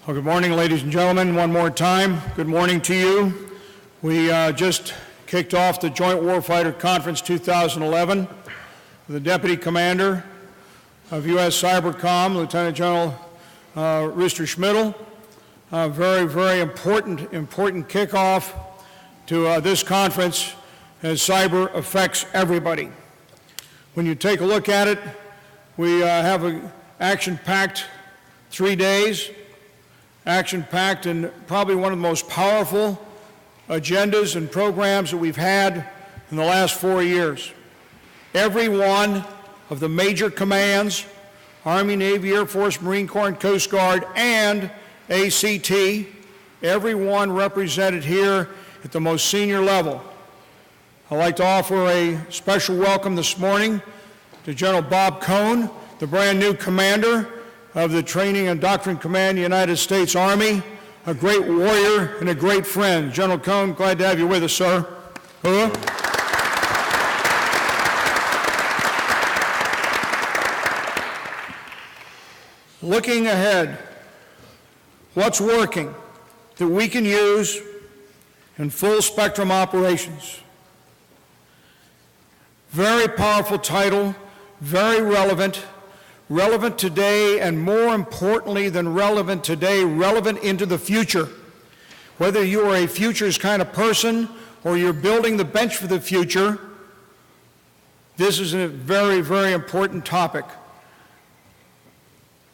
Well, good morning, ladies and gentlemen. One more time, good morning to you. We just kicked off the Joint Warfighter Conference 2011 with the Deputy Commander of U.S. Cybercom, Lieutenant General Rooster Schmidl. Very, very important kickoff to this conference as cyber affects everybody. When you take a look at it, we have an action-packed 3 days, action-packed and probably one of the most powerful agendas and programs that we've had in the last 4 years. Every one of the major commands, Army, Navy, Air Force, Marine Corps, and Coast Guard, and ACT, every one represented here at the most senior level. I'd like to offer a special welcome this morning to General Bob Cohn, the brand new commander of the Training and Doctrine Command of the United States Army, a great warrior and a great friend. General Cohn, glad to have you with us, sir. Looking ahead, what's working that we can use in full spectrum operations? Very powerful title, very relevant today, and more importantly than relevant today, relevant into the future. Whether you are a futures kind of person or you're building the bench for the future, this is a very, very important topic.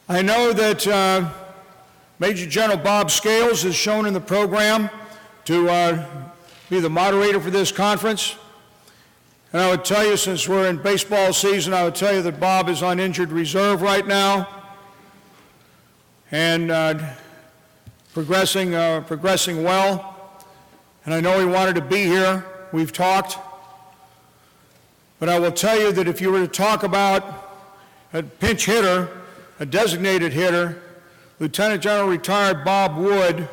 I know that Major General Bob Scales is shown in the program to be the moderator for this conference. And I would tell you, since we're in baseball season, I would tell you that Bob is on injured reserve right now and progressing well. And I know he wanted to be here. We've talked. But I will tell you that if you were to talk about a pinch hitter, a designated hitter, Lieutenant General retired Bob Wood,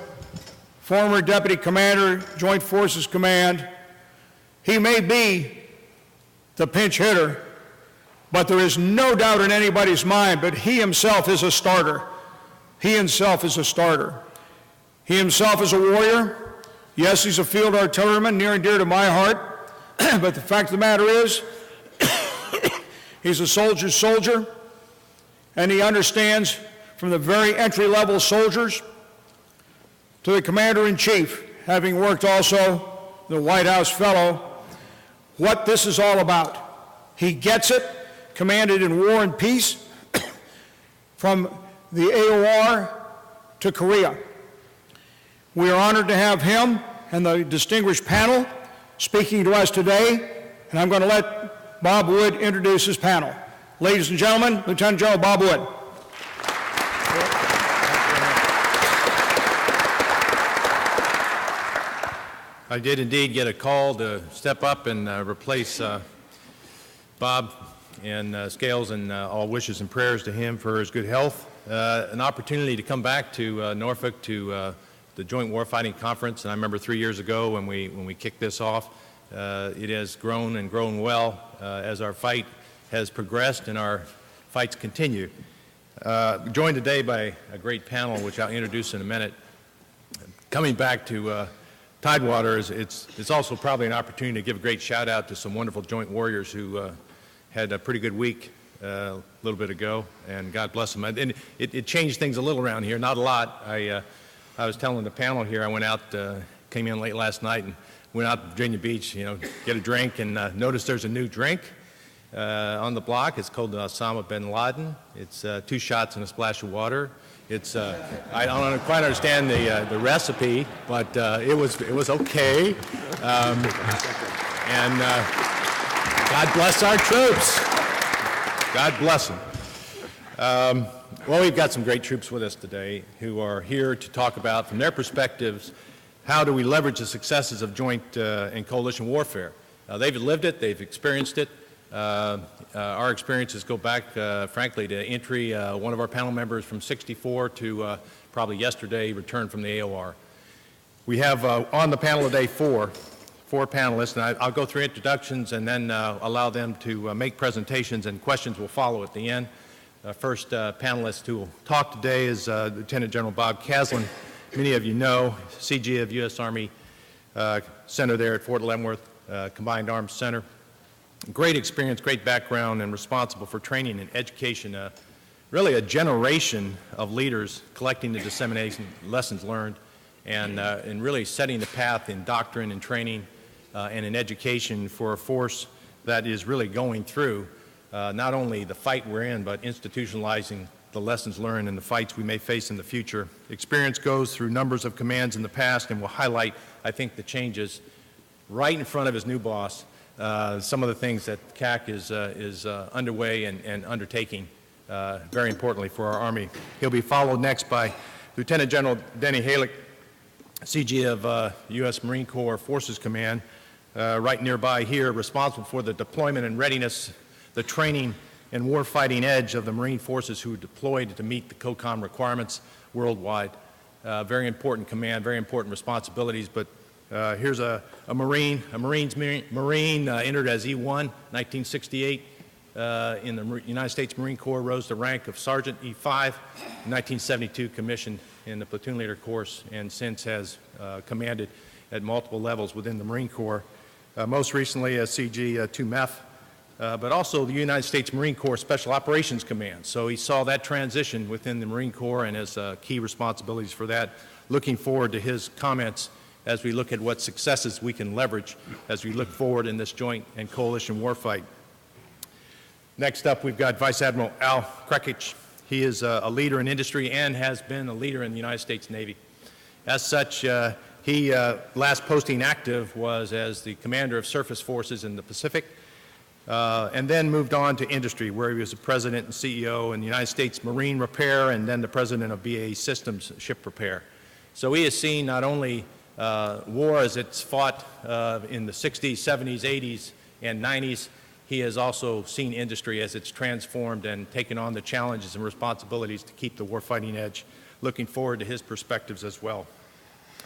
former Deputy Commander, Joint Forces Command, he may be the pinch hitter, but there is no doubt in anybody's mind, but he himself is a starter. He himself is a starter. He himself is a warrior. Yes, he's a field artilleryman, near and dear to my heart, but the fact of the matter is, he's a soldier's soldier, and he understands from the very entry-level soldiers to the commander-in-chief, having worked also the White House fellow, what this is all about. He gets it, commanded in war and peace, from the AOR to Korea. We are honored to have him and the distinguished panel speaking to us today, and I'm going to let Bob Wood introduce his panel. Ladies and gentlemen, Lieutenant General Bob Wood. I did indeed get a call to step up and replace Bob and Scales, and all wishes and prayers to him for his good health. An opportunity to come back to Norfolk to the Joint Warfighting Conference, and I remember 3 years ago when we kicked this off. It has grown and grown well as our fight has progressed and our fights continue. Joined today by a great panel, which I'll introduce in a minute. Coming back to Tidewater, it's also probably an opportunity to give a great shout out to some wonderful joint warriors who had a pretty good week a little bit ago, and God bless them. And it changed things a little around here, not a lot. I was telling the panel here, I went out, came in late last night and went out to Virginia Beach, get a drink, and noticed there's a new drink on the block. It's called Osama bin Laden. It's 2 shots and a splash of water. It's I don't quite understand the recipe, but it was okay. And God bless our troops. God bless them. Well, we've got some great troops with us today who are here to talk about, from their perspectives, how do we leverage the successes of joint and coalition warfare. They've lived it, they've experienced it. Our experiences go back, frankly, to entry. One of our panel members from '64 to probably yesterday returned from the AOR. We have on the panel today four panelists, and I'll go through introductions and then allow them to make presentations, and questions will follow at the end. First panelist who will talk today is Lieutenant General Bob Caslen. Many of you know, CG of U.S. Army Center there at Fort Leavenworth, Combined Arms Center. Great experience, great background, and responsible for training and education. Really a generation of leaders collecting the dissemination lessons learned and really setting the path in doctrine and training and in education for a force that is really going through not only the fight we're in, but institutionalizing the lessons learned and the fights we may face in the future. Experience goes through numbers of commands in the past and will highlight, I think, the changes right in front of his new boss, some of the things that CAC is underway and undertaking, very importantly for our Army. He'll be followed next by Lieutenant General LtGen Hejlik, CG of U.S. Marine Corps Forces Command, right nearby here, responsible for the deployment and readiness, the training and warfighting edge of the Marine forces who are deployed to meet the COCOM requirements worldwide. Very important command, very important responsibilities, but here's a Marine entered as E1, 1968 in the United States Marine Corps, rose to rank of Sergeant E5, 1972 commissioned in the platoon leader course, and since has commanded at multiple levels within the Marine Corps. Most recently as CG 2MEF, but also the United States Marine Corps Special Operations Command. So he saw that transition within the Marine Corps and has key responsibilities for that. Looking forward to his comments as we look at what successes we can leverage as we look forward in this joint and coalition warfight. Next up, we've got Vice Admiral Krekich. He is a leader in industry and has been a leader in the United States Navy. As such, he last posting active was as the commander of surface forces in the Pacific, and then moved on to industry, where he was the president and CEO in the United States Marine Repair and then the president of BAE Systems Ship Repair. So he has seen not only war as it's fought in the 60s, 70s, 80s, and 90s, he has also seen industry as it's transformed and taken on the challenges and responsibilities to keep the warfighting edge. Looking forward to his perspectives as well.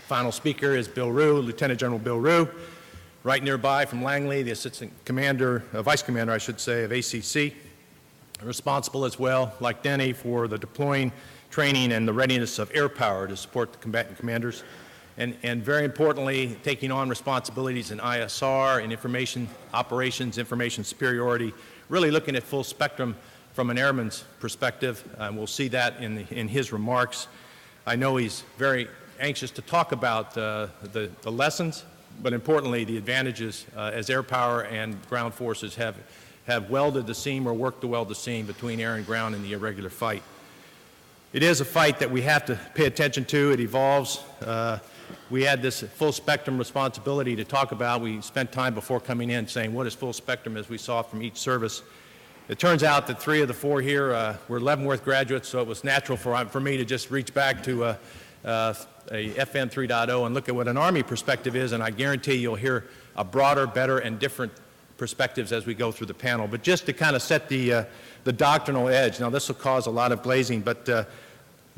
Final speaker is Bill Rew, Lieutenant General Bill Rew, right nearby from Langley, the Assistant Commander, Vice Commander, I should say, of ACC, responsible as well, like Denny, for the deploying, training, and the readiness of air power to support the combatant commanders, and very importantly, taking on responsibilities in ISR and information operations, information superiority, really looking at full spectrum from an airman's perspective, and we'll see that in his remarks. I know he's very anxious to talk about the lessons, but importantly, the advantages as air power and ground forces have welded the seam or worked to weld the seam between air and ground in the irregular fight. It is a fight that we have to pay attention to. It evolves. We had this full spectrum responsibility to talk about. We spent time before coming in saying, what is full spectrum, as we saw from each service. It turns out that 3 of the 4 here were Leavenworth graduates, so it was natural for me to just reach back to a FN 3.0 and look at what an Army perspective is, and I guarantee you'll hear a broader, better, and different perspectives as we go through the panel. But just to kind of set the doctrinal edge, now this will cause a lot of glazing, but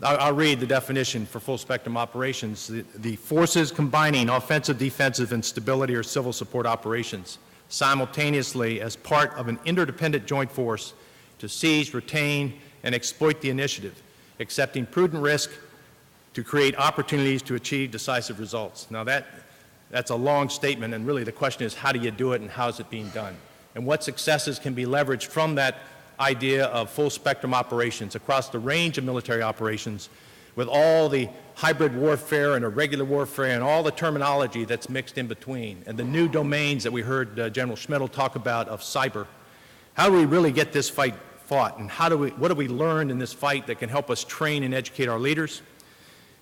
I'll read the definition for full spectrum operations. The forces combining offensive, defensive, and stability or civil support operations simultaneously as part of an interdependent joint force to seize, retain, and exploit the initiative, accepting prudent risk to create opportunities to achieve decisive results. Now that's a long statement, and really the question is, how do you do it and how is it being done? And what successes can be leveraged from that idea of full spectrum operations across the range of military operations, with all the hybrid warfare and irregular warfare and all the terminology that's mixed in between, and the new domains that we heard General Schmidl talk about of cyber. How do we really get this fight fought, and what have we learned in this fight that can help us train and educate our leaders?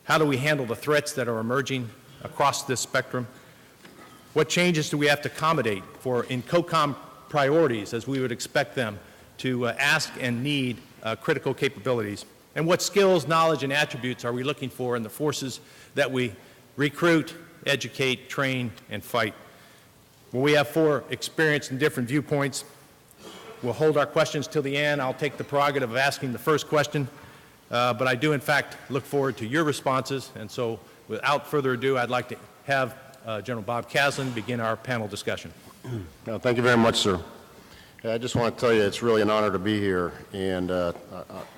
How do we handle the threats that are emerging across this spectrum? What changes do we have to accommodate in COCOM priorities, as we would expect them to ask and need critical capabilities? And what skills, knowledge, and attributes are we looking for in the forces that we recruit, educate, train, and fight? Well, we have 4 experienced and different viewpoints. We'll hold our questions till the end. I'll take the prerogative of asking the first question, but I do, in fact, look forward to your responses. And so, without further ado, I'd like to have General Bob Caslen begin our panel discussion. Thank you very much, sir. I just want to tell you it's really an honor to be here, and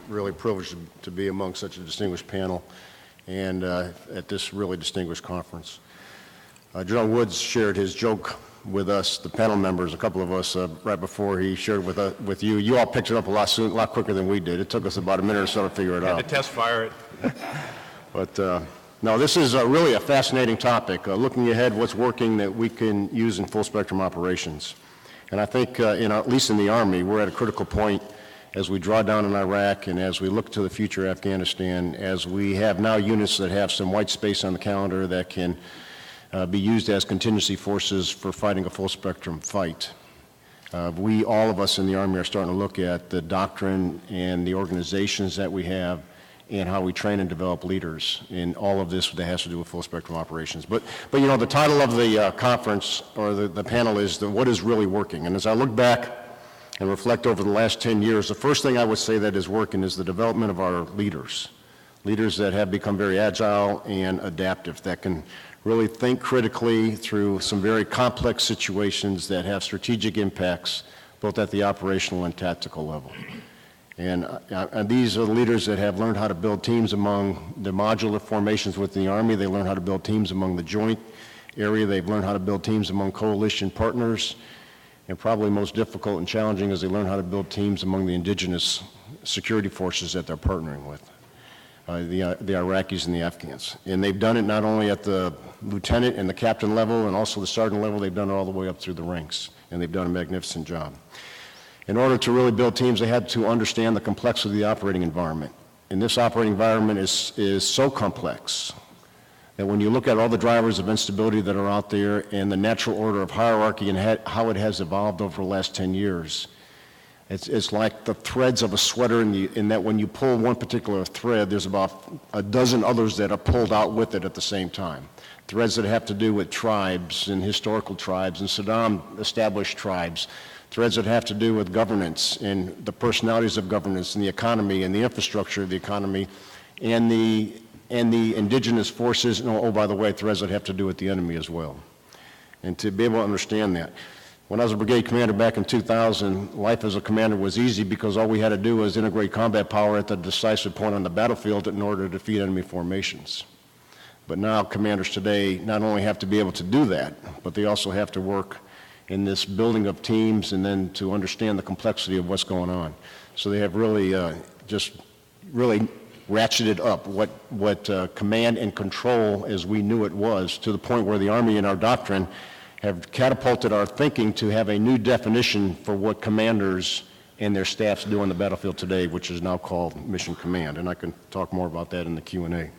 really privileged to be among such a distinguished panel and at this really distinguished conference. General Woods shared his joke with us, the panel members, a couple of us, right before he shared with you. You all picked it up a lot quicker than we did. It took us about a minute or so to figure it out. Had to test fire it. But no, this is really a fascinating topic, looking ahead what's working that we can use in full spectrum operations. And I think, at least in the Army, we're at a critical point as we draw down in Iraq and as we look to the future of Afghanistan, as we have now units that have some white space on the calendar that can be used as contingency forces for fighting a full spectrum fight. All of us in the Army are starting to look at the doctrine and the organizations that we have and how we train and develop leaders in all of this that has to do with full spectrum operations. But the title of the conference or the panel is what is really working. And as I look back and reflect over the last 10 years, the first thing I would say that is working is the development of our leaders that have become very agile and adaptive, that can really think critically through some very complex situations that have strategic impacts both at the operational and tactical level. And these are the leaders that have learned how to build teams among the modular formations within the Army. They learn how to build teams among the joint area. They've learned how to build teams among coalition partners. And probably most difficult and challenging is they learn how to build teams among the indigenous security forces that they're partnering with, the Iraqis and the Afghans. And they've done it not only at the lieutenant and the captain level and also the sergeant level, they've done it all the way up through the ranks. And they've done a magnificent job. In order to really build teams, they had to understand the complexity of the operating environment. And this operating environment is so complex that when you look at all the drivers of instability that are out there and the natural order of hierarchy and how it has evolved over the last 10 years, it's like the threads of a sweater in that when you pull one particular thread, there's about a dozen others that are pulled out with it at the same time. Threads that have to do with tribes and historical tribes and Saddam established tribes. Threads that have to do with governance and the personalities of governance and the economy and the infrastructure of the economy and the indigenous forces, and oh, by the way, threads that have to do with the enemy as well. And to be able to understand that. When I was a brigade commander back in 2000, life as a commander was easy because all we had to do was integrate combat power at the decisive point on the battlefield in order to defeat enemy formations. But now commanders today not only have to be able to do that, but they also have to work in this building of teams and then to understand the complexity of what's going on. So they have really just really ratcheted up what command and control as we knew it was, to the point where the Army and our doctrine have catapulted our thinking to have a new definition for what commanders and their staffs do on the battlefield today, which is now called mission command. And I can talk more about that in the Q&A.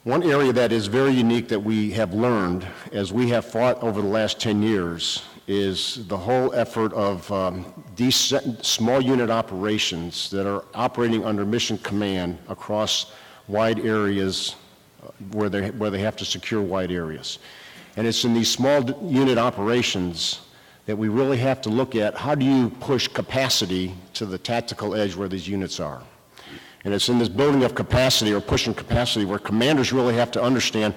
One area that is very unique that we have learned as we have fought over the last 10 years is the whole effort of these small unit operations that are operating under mission command across wide areas where they have to secure wide areas. And it's in these small unit operations that we really have to look at how do you push capacity to the tactical edge where these units are. And it's in this building of capacity or pushing capacity where commanders really have to understand,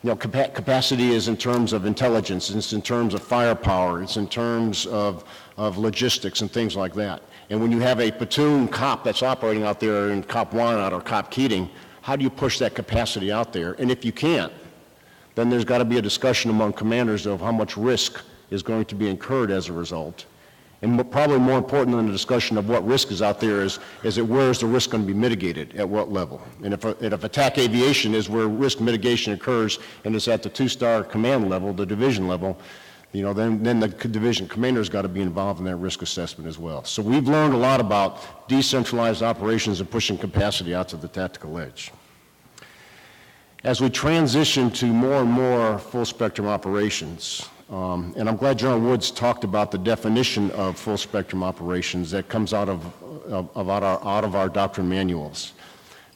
capacity is in terms of intelligence, it's in terms of firepower, it's in terms of logistics and things like that. And when you have a platoon cop that's operating out there in Cop Wanat or Cop Keating, how do you push that capacity out there? And if you can't, then there's got to be a discussion among commanders of how much risk is going to be incurred as a result. And probably more important than the discussion of what risk is out there is where is the risk going to be mitigated, at what level? And if attack aviation is where risk mitigation occurs and it's at the two-star command level, the division level, then the division commander's got to be involved in that risk assessment as well. So we've learned a lot about decentralized operations and pushing capacity out to the tactical edge. As we transition to more and more full spectrum operations, and I'm glad General Woods talked about the definition of full spectrum operations that comes out of our doctrine manuals.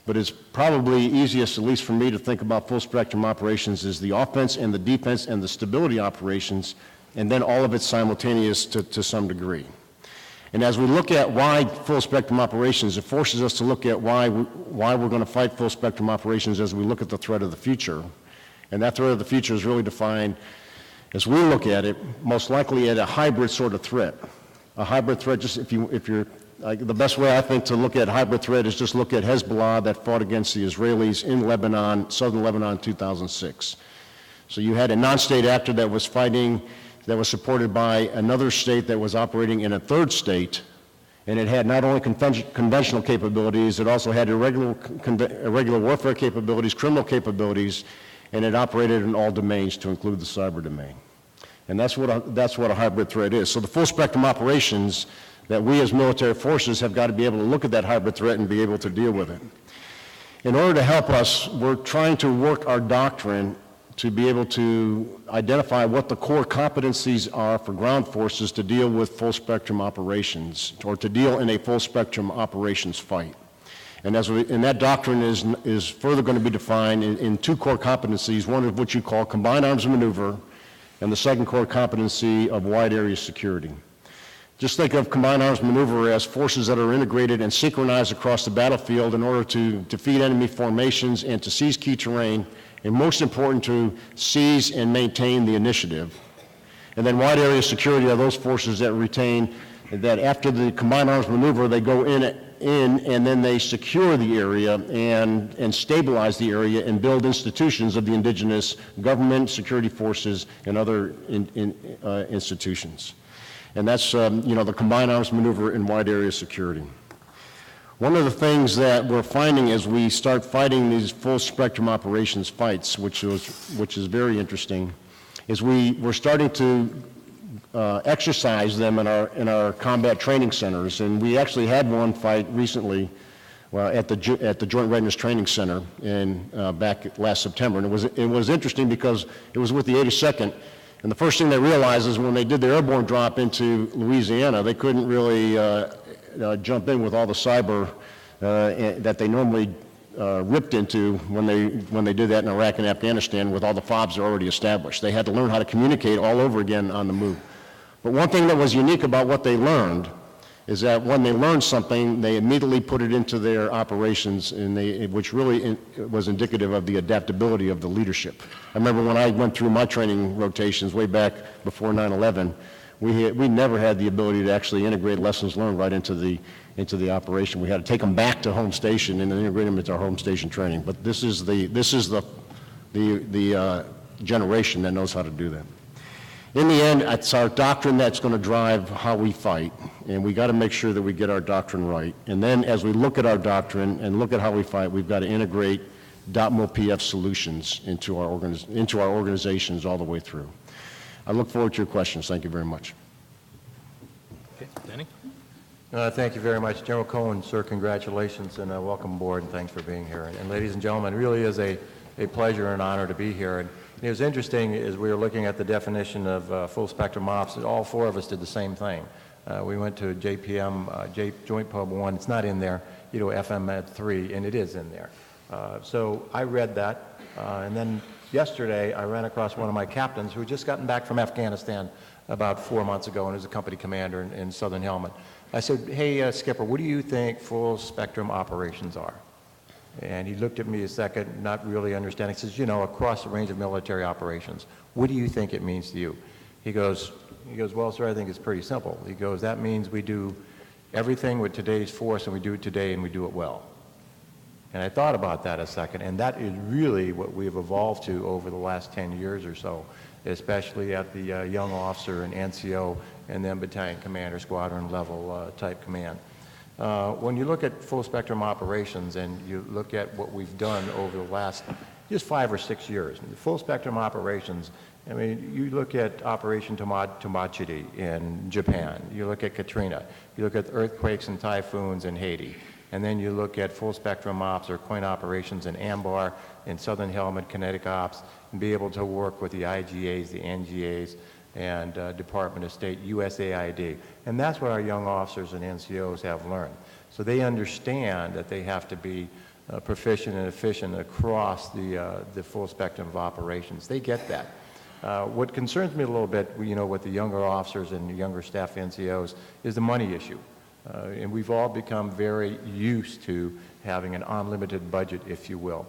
But it's probably easiest, at least for me, to think about full spectrum operations as the offense and the defense and the stability operations, and then all of it simultaneous to some degree. And as we look at why full spectrum operations, it forces us to look at why we're going to fight full spectrum operations as we look at the threat of the future. And that threat of the future is really defined As we look at it, most likely at a hybrid sort of threat. A hybrid threat, just if you're, the best way I think to look at hybrid threat is just look at Hezbollah that fought against the Israelis in Lebanon, southern Lebanon in 2006. So you had a non-state actor that was fighting, that was supported by another state that was operating in a third state, and it had not only conventional capabilities, it also had irregular warfare capabilities, criminal capabilities, and it operated in all domains to include the cyber domain. And that's what a hybrid threat is. So the full spectrum operations that we as military forces have got to be able to look at that hybrid threat and be able to deal with it. In order to help us, we're trying to work our doctrine to be able to identify what the core competencies are for ground forces to deal with full spectrum operations, or to deal in a full spectrum operations fight. And that doctrine is further going to be defined in two core competencies, one of which you call combined arms maneuver, and the second core competency of wide area security. Just think of combined arms maneuver as forces that are integrated and synchronized across the battlefield in order to defeat enemy formations and to seize key terrain, and most important, to seize and maintain the initiative. And then wide area security are those forces that retain, that after the combined arms maneuver, they go in and then they secure the area and stabilize the area and build institutions of the indigenous government, security forces, and other institutions. And that's the combined arms maneuver in wide area security. One of the things that we're finding as we start fighting these full spectrum operations fights, which is very interesting, is we're starting to exercise them in our combat training centers. And we actually had one fight recently at the Joint Readiness Training Center back last September. And it was interesting because it was with the 82nd. And the first thing they realized is when they did their airborne drop into Louisiana, they couldn't really jump in with all the cyber that they normally ripped into when they did that in Iraq and Afghanistan with all the FOBs already established. They had to learn how to communicate all over again on the move. But one thing that was unique about what they learned is that when they learned something, they immediately put it into their operations, which really was indicative of the adaptability of the leadership. I remember when I went through my training rotations way back before 9/11, we never had the ability to actually integrate lessons learned right into the operation. We had to take them back to home station and then integrate them into our home station training. But this is the generation that knows how to do that. In the end, it's our doctrine that's going to drive how we fight, and we got to make sure that we get our doctrine right. And then as we look at our doctrine and look at how we fight, we've got to integrate .mil-PF solutions into our organizations all the way through. I look forward to your questions. Thank you very much. Okay, Danny? Thank you very much. General Cohen, sir, congratulations and welcome aboard, and thanks for being here. And ladies and gentlemen, it really is a pleasure and honor to be here. And it was interesting as we were looking at the definition of full spectrum ops, that all four of us did the same thing. We went to JPM, Joint Pub 1, it's not in there, FM 3, and it is in there. So I read that, and then yesterday I ran across one of my captains who had just gotten back from Afghanistan about 4 months ago and was a company commander in Southern Helmand. I said, hey, Skipper, what do you think full spectrum operations are? And he looked at me a second, not really understanding. He says, across the range of military operations, what do you think it means to you? He goes, well, sir, I think it's pretty simple. He goes, that means we do everything with today's force, and we do it today, and we do it well. And I thought about that a second, and that is really what we have evolved to over the last 10 years or so, especially at the young officer and NCO and then battalion commander, squadron level type command. When you look at full spectrum operations and you look at what we've done over the last just 5 or 6 years, full spectrum operations, I mean, you look at Operation Tomochiri in Japan, you look at Katrina, you look at earthquakes and typhoons in Haiti, and then you look at full spectrum ops or coin operations in Ambar, in Southern Helmand, Kinetic Ops, and be able to work with the IGAs, the NGAs, and Department of State, USAID. And that's what our young officers and NCOs have learned. So they understand that they have to be proficient and efficient across the full spectrum of operations. They get that. What concerns me a little bit, with the younger officers and the younger staff NCOs is the money issue. And we've all become very used to having an unlimited budget, if you will,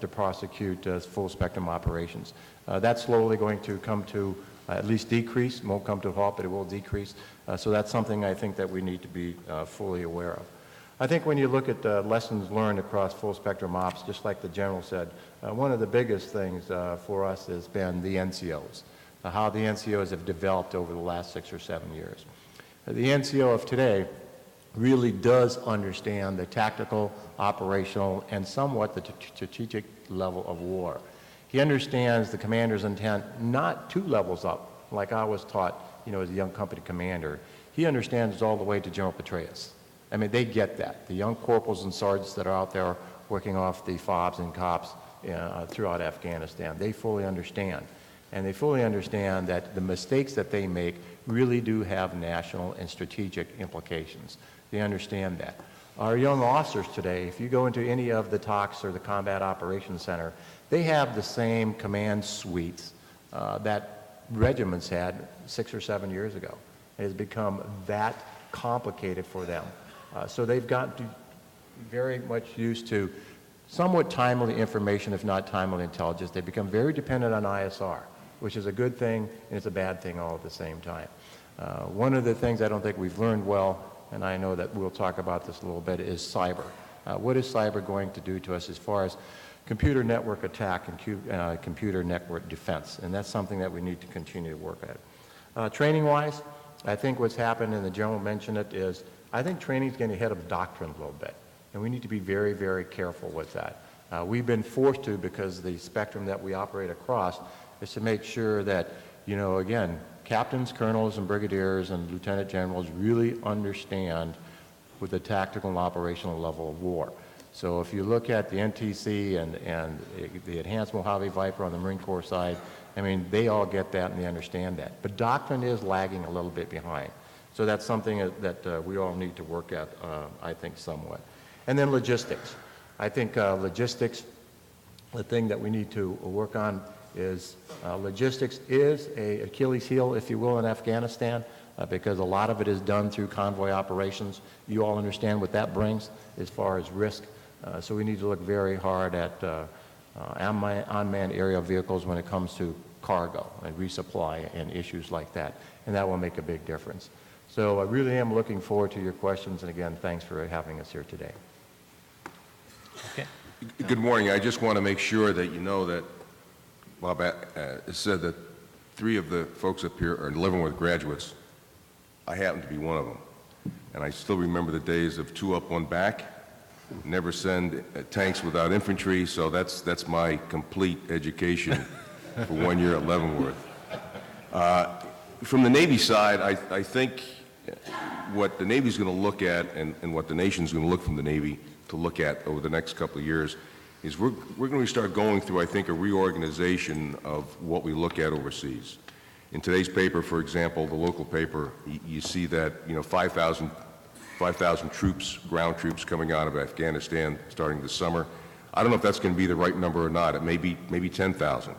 to prosecute full spectrum operations. That's slowly going to come to at least decrease. It won't come to a halt, but it will decrease. So that's something I think that we need to be fully aware of. I think when you look at lessons learned across full spectrum ops, just like the General said, one of the biggest things for us has been the NCOs, how the NCOs have developed over the last 6 or 7 years. The NCO of today really does understand the tactical, operational, and somewhat the strategic level of war. He understands the commander's intent not 2 levels up, like I was taught, as a young company commander. He understands all the way to General Petraeus. I mean, they get that. The young corporals and sergeants that are out there working off the FOBs and COPs throughout Afghanistan, they fully understand. And they fully understand that the mistakes that they make really do have national and strategic implications. They understand that. Our young officers today, if you go into any of the TOCs or the Combat Operations Center, they have the same command suites that regiments had 6 or 7 years ago. It has become that complicated for them. So they've got to very much used to somewhat timely information, if not timely intelligence. They become very dependent on ISR, which is a good thing and it's a bad thing all at the same time. One of the things I don't think we've learned well, and I know that we'll talk about this a little bit, is cyber. What is cyber going to do to us as far as computer network attack and computer network defense? And that's something that we need to continue to work at. Training-wise, I think what's happened, and the General mentioned it, is I think training is getting ahead of doctrine a little bit, and we need to be very, very careful with that. We've been forced to, because the spectrum that we operate across is to make sure that, again, captains, colonels, and brigadiers and lieutenant generals really understand with the tactical and operational level of war. So if you look at the NTC and the Enhanced Mojave Viper on the Marine Corps side, I mean, they all get that and they understand that. But doctrine is lagging a little bit behind. So that's something that we all need to work at, I think, somewhat. And then logistics. I think logistics, the thing that we need to work on is logistics is an Achilles heel, if you will, in Afghanistan, because a lot of it is done through convoy operations. You all understand what that brings as far as risk. So we need to look very hard at unmanned aerial vehicles when it comes to cargo and resupply and issues like that. And that will make a big difference. So I really am looking forward to your questions. And again, thanks for having us here today. Okay. Good morning. I just want to make sure that you know that Bob said that 3 of the folks up here are Leavenworth graduates. I happen to be one of them. And I still remember the days of 2 up, 1 back, never send tanks without infantry, so that's my complete education for 1 year at Leavenworth. From the Navy side, I think what the Navy's going to look at and what the nation's going to look from the Navy to look at over the next couple of years is we're going to start going through, I think, a reorganization of what we look at overseas. In today's paper, for example, the local paper, you see that 5,000 troops, ground troops coming out of Afghanistan starting this summer. I don't know if that's going to be the right number or not. It may be 10,000.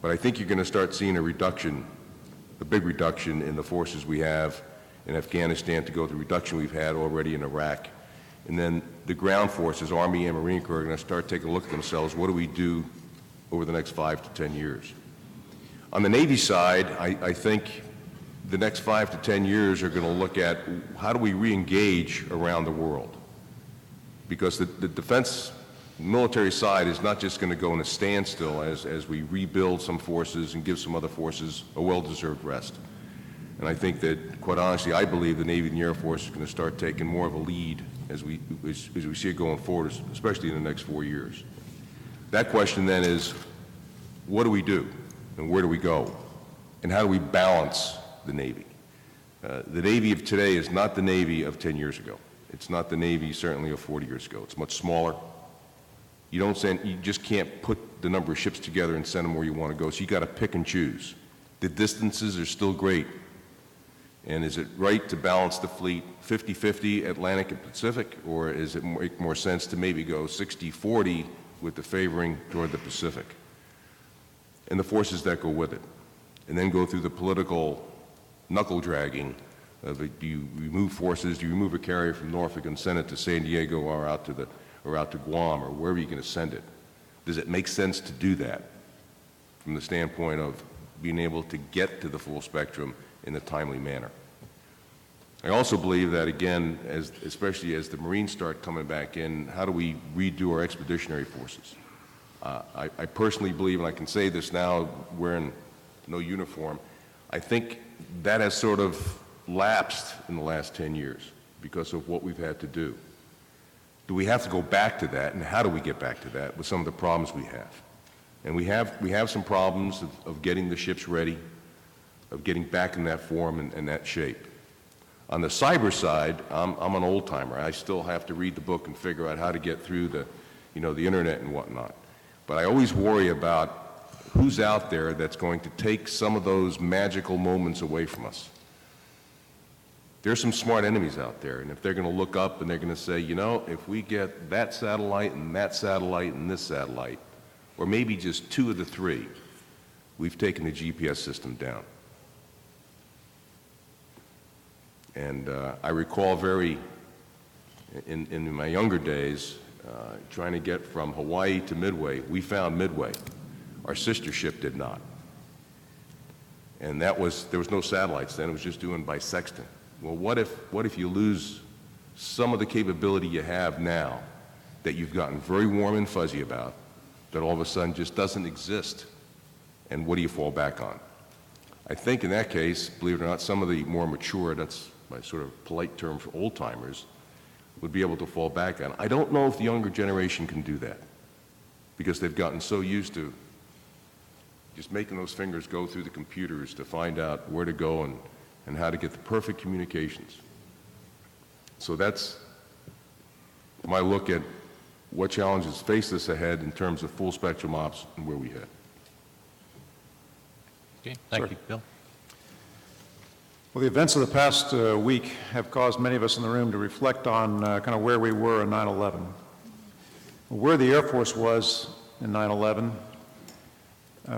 But I think you're going to start seeing a reduction, a big reduction in the forces we have in Afghanistan to go the reduction we've had already in Iraq. And then the ground forces, Army and Marine Corps, are going to start taking a look at themselves. What do we do over the next 5 to 10 years? On the Navy side, I think the next 5 to 10 years are going to look at how do we re-engage around the world? Because the defense military side is not just going to go in a standstill as we rebuild some forces and give some other forces a well-deserved rest. And I think that, quite honestly, I believe the Navy and the Air Force is going to start taking more of a lead as we see it going forward, especially in the next 4 years. That question then is, what do we do? And where do we go? And how do we balance the Navy? The Navy of today is not the Navy of 10 years ago. It's not the Navy certainly of 40 years ago. It's much smaller. You just can't put the number of ships together and send them where you want to go. So you got to pick and choose. The distances are still great. And is it right to balance the fleet 50-50 Atlantic and Pacific, or is it make more sense to maybe go 60-40 with the favoring toward the Pacific? And the forces that go with it. And then go through the political knuckle dragging of do you remove forces, do you remove a carrier from Norfolk and send it to San Diego or out to Guam or wherever you can send it? Does it make sense to do that from the standpoint of being able to get to the full spectrum in a timely manner. I also believe that, again, especially as the Marines start coming back in, how do we redo our expeditionary forces? I personally believe, and I can say this now wearing no uniform, I think that has sort of lapsed in the last 10 years because of what we've had to do. Do we have to go back to that, and how do we get back to that with some of the problems we have? And we have some problems of getting the ships ready, of getting back in that form and that shape. On the cyber side, I'm an old timer. I still have to read the book and figure out how to get through the internet and whatnot. But I always worry about who's out there that's going to take some of those magical moments away from us. There's some smart enemies out there, and if they're going to look up and they're going to say, if we get that satellite and that satellite and this satellite, or maybe just 2 of the 3, we've taken the GPS system down. And I recall in my younger days, trying to get from Hawaii to Midway. We found Midway. Our sister ship did not. And there was no satellites then. It was just doing by sextant. Well, what if you lose some of the capability you have now that you've gotten very warm and fuzzy about, that all of a sudden just doesn't exist? And what do you fall back on? I think in that case, believe it or not, some of the more mature, that's my sort of polite term for old timers, would be able to fall back on. I don't know if the younger generation can do that because they've gotten so used to just making those fingers go through the computers to find out where to go and how to get the perfect communications. So that's my look at what challenges face us ahead in terms of full spectrum ops and where we head. Okay, thank you. Bill? Well, the events of the past week have caused many of us in the room to reflect on kind of where we were in 9/11. Where the Air Force was in 9/11,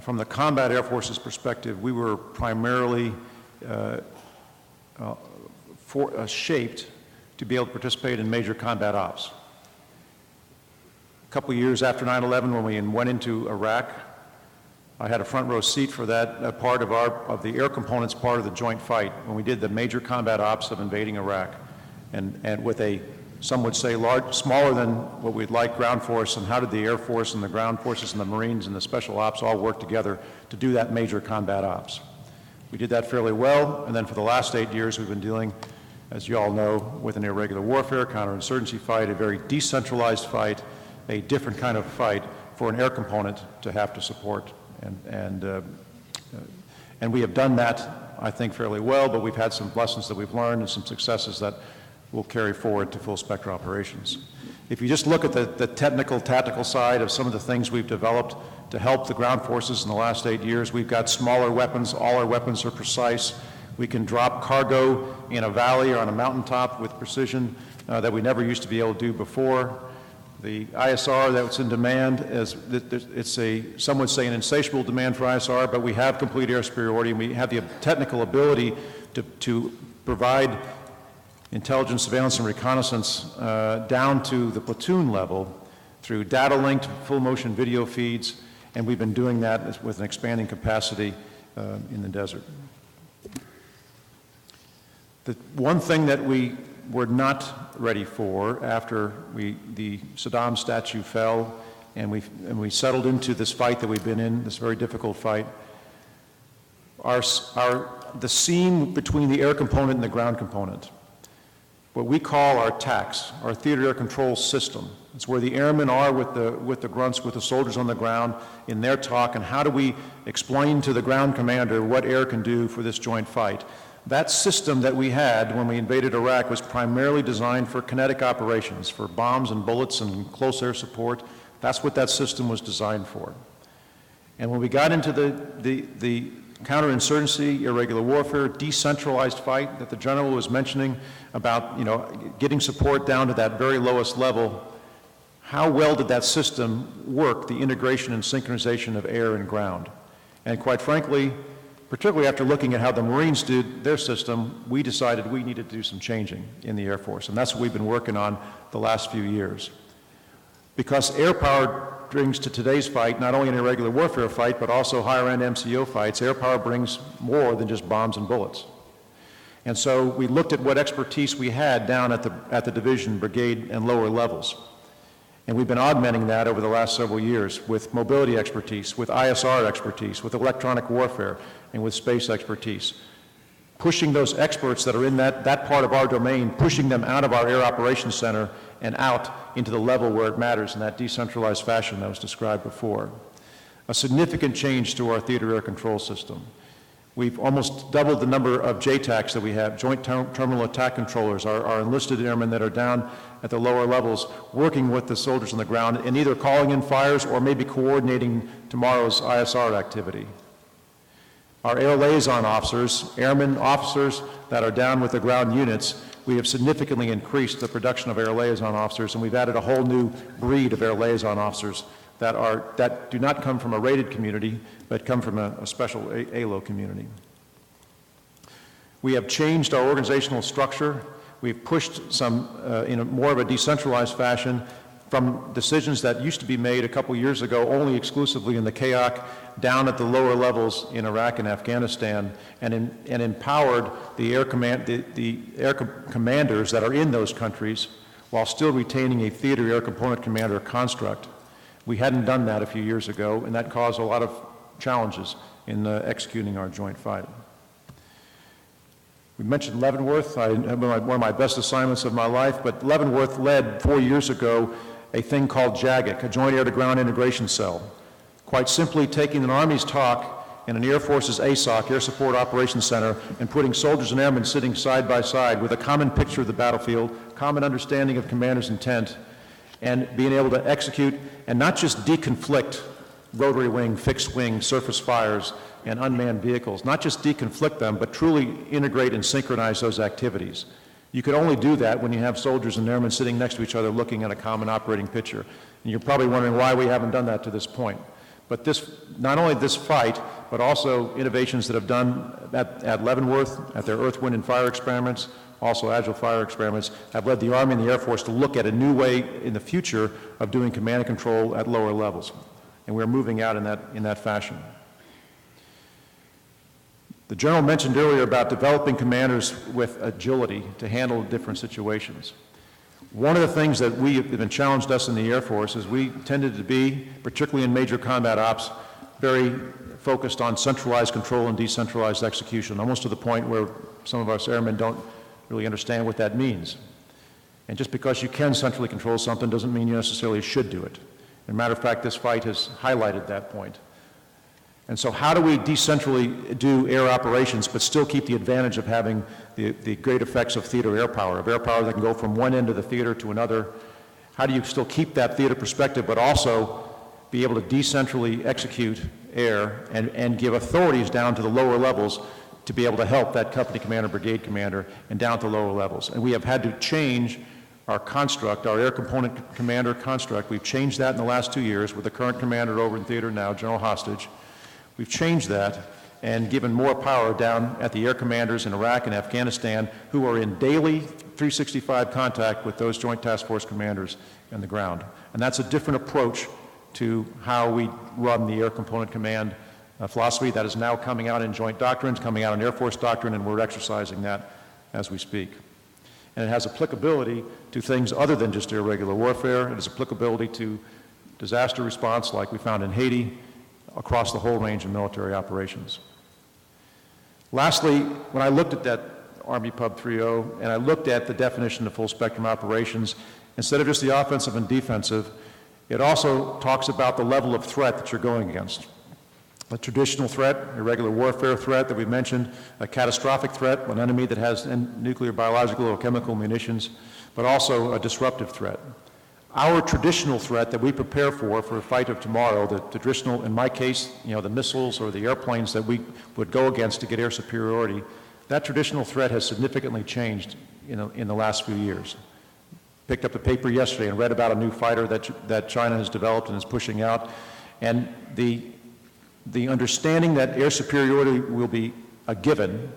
from the combat Air Force's perspective, we were primarily shaped to be able to participate in major combat ops. A couple of years after 9/11, when we went into Iraq, I had a front row seat for that part of the air components part of the joint fight when we did the major combat ops of invading Iraq, and with a, some would say, smaller than what we'd like ground force. And how did the Air Force and the ground forces and the Marines and the special ops all work together to do that major combat ops? We did that fairly well, and then for the last 8 years we've been dealing, as you all know, with an irregular warfare, counterinsurgency fight, a very decentralized fight, a different kind of fight for an air component to have to support. And we have done that, I think, fairly well, but we've had some lessons that we've learned and some successes that will carry forward to full spectrum operations. If you just look at the technical, tactical side of some of the things we've developed to help the ground forces in the last 8 years, we've got smaller weapons. All our weapons are precise. We can drop cargo in a valley or on a mountaintop with precision that we never used to be able to do before. The ISR that's in demand, some would say an insatiable demand for ISR, but we have complete air superiority, and we have the technical ability to provide intelligence, surveillance, and reconnaissance down to the platoon level through data-linked full motion video feeds, and we've been doing that with an expanding capacity in the desert. The one thing that we were not ready for after the Saddam statue fell and we settled into this fight that we've been in, this very difficult fight, the seam between the air component and the ground component, what we call our TACS, our Theater Air Control System. It's where the airmen are with the grunts, with the soldiers on the ground in their talk, and how do we explain to the ground commander what air can do for this joint fight. That system that we had when we invaded Iraq was primarily designed for kinetic operations, for bombs and bullets and close air support. That's what that system was designed for. And when we got into the counterinsurgency, irregular warfare, decentralized fight that the general was mentioning about, getting support down to that very lowest level, how well did that system work, the integration and synchronization of air and ground? And quite frankly, particularly after looking at how the Marines did their system, we decided we needed to do some changing in the Air Force, and that's what we've been working on the last few years. Because air-powered brings to today's fight, not only an irregular warfare fight, but also higher-end MCO fights. Air power brings more than just bombs and bullets. And so we looked at what expertise we had down at the division, brigade, and lower levels. And we've been augmenting that over the last several years with mobility expertise, with ISR expertise, with electronic warfare, and with space expertise. Pushing those experts that are in that part of our domain, pushing them out of our Air Operations Center and out into the level where it matters in that decentralized fashion that was described before. A significant change to our theater air control system. We've almost doubled the number of JTACs that we have, Joint Terminal Attack Controllers, our enlisted airmen that are down at the lower levels, working with the soldiers on the ground and either calling in fires or maybe coordinating tomorrow's ISR activity. Our air liaison officers, airmen officers that are down with the ground units, we have significantly increased the production of air liaison officers, and we've added a whole new breed of air liaison officers that do not come from a rated community, but come from a special ALO community. We have changed our organizational structure. We've pushed some in more of a decentralized fashion from decisions that used to be made a couple years ago only exclusively in the CAOC down at the lower levels in Iraq and Afghanistan, and empowered the air commanders that are in those countries while still retaining a theater air component commander construct. We hadn't done that a few years ago, and that caused a lot of challenges in executing our joint fight. We mentioned Leavenworth. I had one of my best assignments of my life, but Leavenworth led 4 years ago a thing called JAGIC, a Joint Air-to-Ground Integration Cell. Quite simply taking an Army's TOC and an Air Force's ASOC, Air Support Operations Center, and putting soldiers and airmen sitting side by side with a common picture of the battlefield, common understanding of commander's intent, and being able to execute and not just deconflict rotary wing, fixed wing, surface fires, and unmanned vehicles, not just deconflict them, but truly integrate and synchronize those activities. You could only do that when you have soldiers and airmen sitting next to each other looking at a common operating picture. And you're probably wondering why we haven't done that to this point. But this, not only this fight, but also innovations that have done at Leavenworth, at their earth, wind, and fire experiments, also agile fire experiments, have led the Army and the Air Force to look at a new way in the future of doing command and control at lower levels. And we're moving out in that fashion. The General mentioned earlier about developing commanders with agility to handle different situations. One of the things that we have been challenged us in the Air Force is we tended to be, particularly in major combat ops, very focused on centralized control and decentralized execution, almost to the point where some of us airmen don't really understand what that means. And just because you can centrally control something doesn't mean you necessarily should do it. As a matter of fact, this fight has highlighted that point. And so how do we decentrally do air operations but still keep the advantage of having the great effects of theater air power that can go from one end of the theater to another? How do you still keep that theater perspective but also be able to decentrally execute air and give authorities down to the lower levels to be able to help that company commander, brigade commander, and down to lower levels? And we have had to change our construct, our air component commander construct. We've changed that in the last 2 years with the current commander over in theater now, General Hostage. We've changed that and given more power down at the air commanders in Iraq and Afghanistan who are in daily 365 contact with those Joint Task Force commanders on the ground. And that's a different approach to how we run the Air Component Command philosophy that is now coming out in joint doctrines, coming out in Air Force doctrine, and we're exercising that as we speak. And it has applicability to things other than just irregular warfare. It has applicability to disaster response like we found in Haiti, across the whole range of military operations. Lastly, when I looked at that Army Pub 3.0 and I looked at the definition of full spectrum operations, instead of just the offensive and defensive, it also talks about the level of threat that you're going against. A traditional threat, irregular warfare threat that we mentioned, a catastrophic threat, an enemy that has nuclear, biological, or chemical munitions, but also a disruptive threat. Our traditional threat that we prepare for a fight of tomorrow, the traditional, in my case, the missiles or the airplanes that we would go against to get air superiority, that traditional threat has significantly changed in the last few years. Picked up the paper yesterday and read about a new fighter that China has developed and is pushing out. And the understanding that air superiority will be a given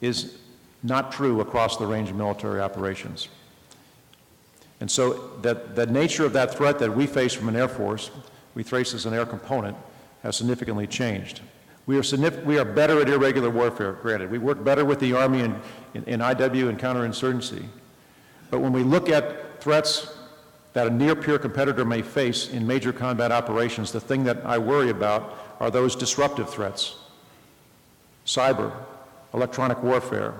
is not true across the range of military operations. And so the nature of that threat that we face from an Air Force, we face as an air component, has significantly changed. We are better at irregular warfare, granted. We work better with the Army in IW and counterinsurgency. But when we look at threats that a near-peer competitor may face in major combat operations, the thing that I worry about are those disruptive threats. Cyber, electronic warfare,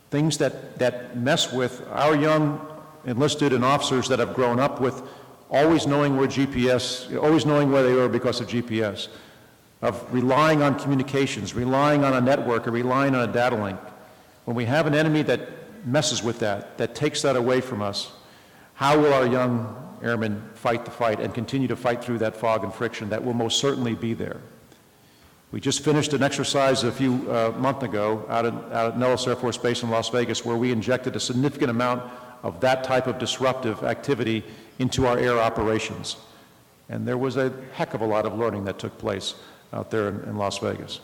things that mess with our young enlisted and officers that have grown up with always knowing where GPS, always knowing where they are because of GPS, of relying on communications, relying on a network, or relying on a data link. When we have an enemy that messes with that takes that away from us, how will our young airmen fight the fight and continue to fight through that fog and friction that will most certainly be there? We just finished an exercise a few months ago out at Nellis Air Force Base in Las Vegas, where we injected a significant amount of that type of disruptive activity into our air operations. And there was a heck of a lot of learning that took place out there in Las Vegas.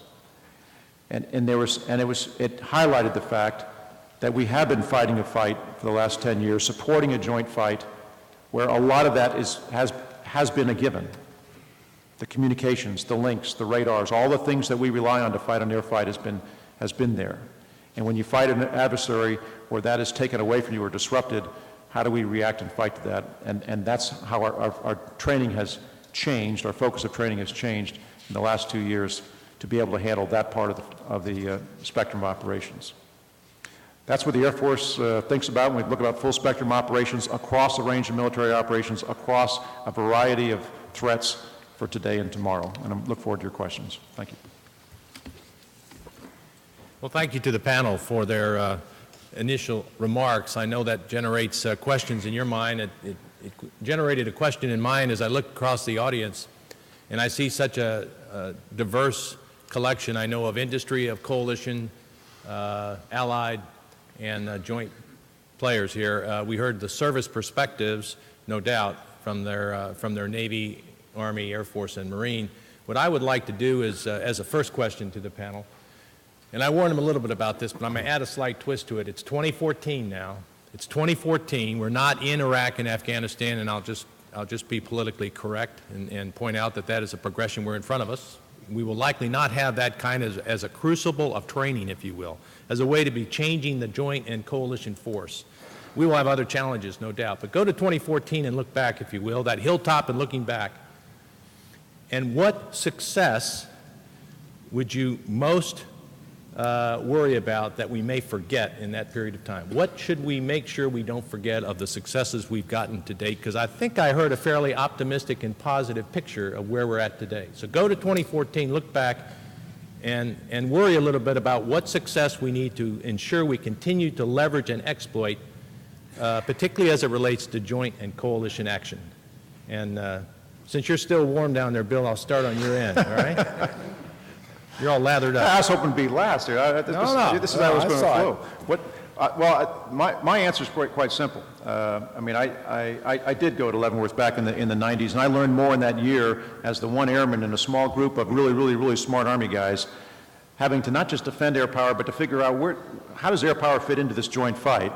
And it highlighted the fact that we have been fighting a fight for the last 10 years, supporting a joint fight where a lot of that has been a given. The communications, the links, the radars, all the things that we rely on to fight an air fight has been there. And when you fight an adversary where that is taken away from you or disrupted, how do we react and fight to that? And that's how our training has changed, our focus of training has changed in the last 2 years to be able to handle that part of the spectrum of operations. That's what the Air Force thinks about when we look about full spectrum operations across a range of military operations, across a variety of threats for today and tomorrow. And I look forward to your questions. Thank you. Well, thank you to the panel for their initial remarks. I know that generates questions in your mind. It generated a question in mine as I look across the audience, and I see such a diverse collection, I know, of industry, of coalition, allied, and joint players here. We heard the service perspectives, no doubt, from their Navy, Army, Air Force, and Marine. What I would like to do is, as a first question to the panel, and I warned them a little bit about this, but I'm going to add a slight twist to it. It's 2014 now. It's 2014. We're not in Iraq and Afghanistan, and I'll just be politically correct and point out that that is a progression we're in front of us. We will likely not have that kind of as a crucible of training, if you will, as a way to be changing the joint and coalition force. We will have other challenges, no doubt. But go to 2014 and look back, if you will, that hilltop and looking back. And what success would you most worry about that we may forget in that period of time? What should we make sure we don't forget of the successes we've gotten to date? Because I think I heard a fairly optimistic and positive picture of where we're at today. So go to 2014, look back, and worry a little bit about what success we need to ensure we continue to leverage and exploit, particularly as it relates to joint and coalition action. And since you're still warm down there, Bill, I'll start on your end, all right? You're all lathered up. I was hoping to be last here. This is how I was going to flow. My answer is quite simple. I mean, I did go to Leavenworth back in the 90s, and I learned more in that year as the one airman in a small group of really smart Army guys, having to not just defend air power, but to figure out how does air power fit into this joint fight.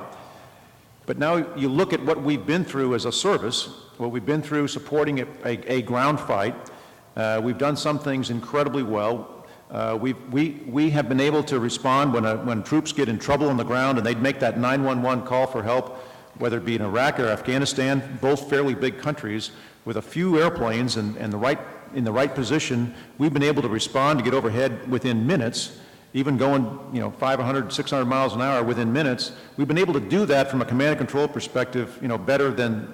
But now you look at what we've been through as a service, what we've been through supporting a ground fight. We've done some things incredibly well. We have been able to respond when troops get in trouble on the ground and they'd make that 911 call for help, whether it be in Iraq or Afghanistan, both fairly big countries, with a few airplanes and in the right position. We've been able to respond to get overhead within minutes, even going 500, 600 miles an hour within minutes. We've been able to do that from a command and control perspective, better than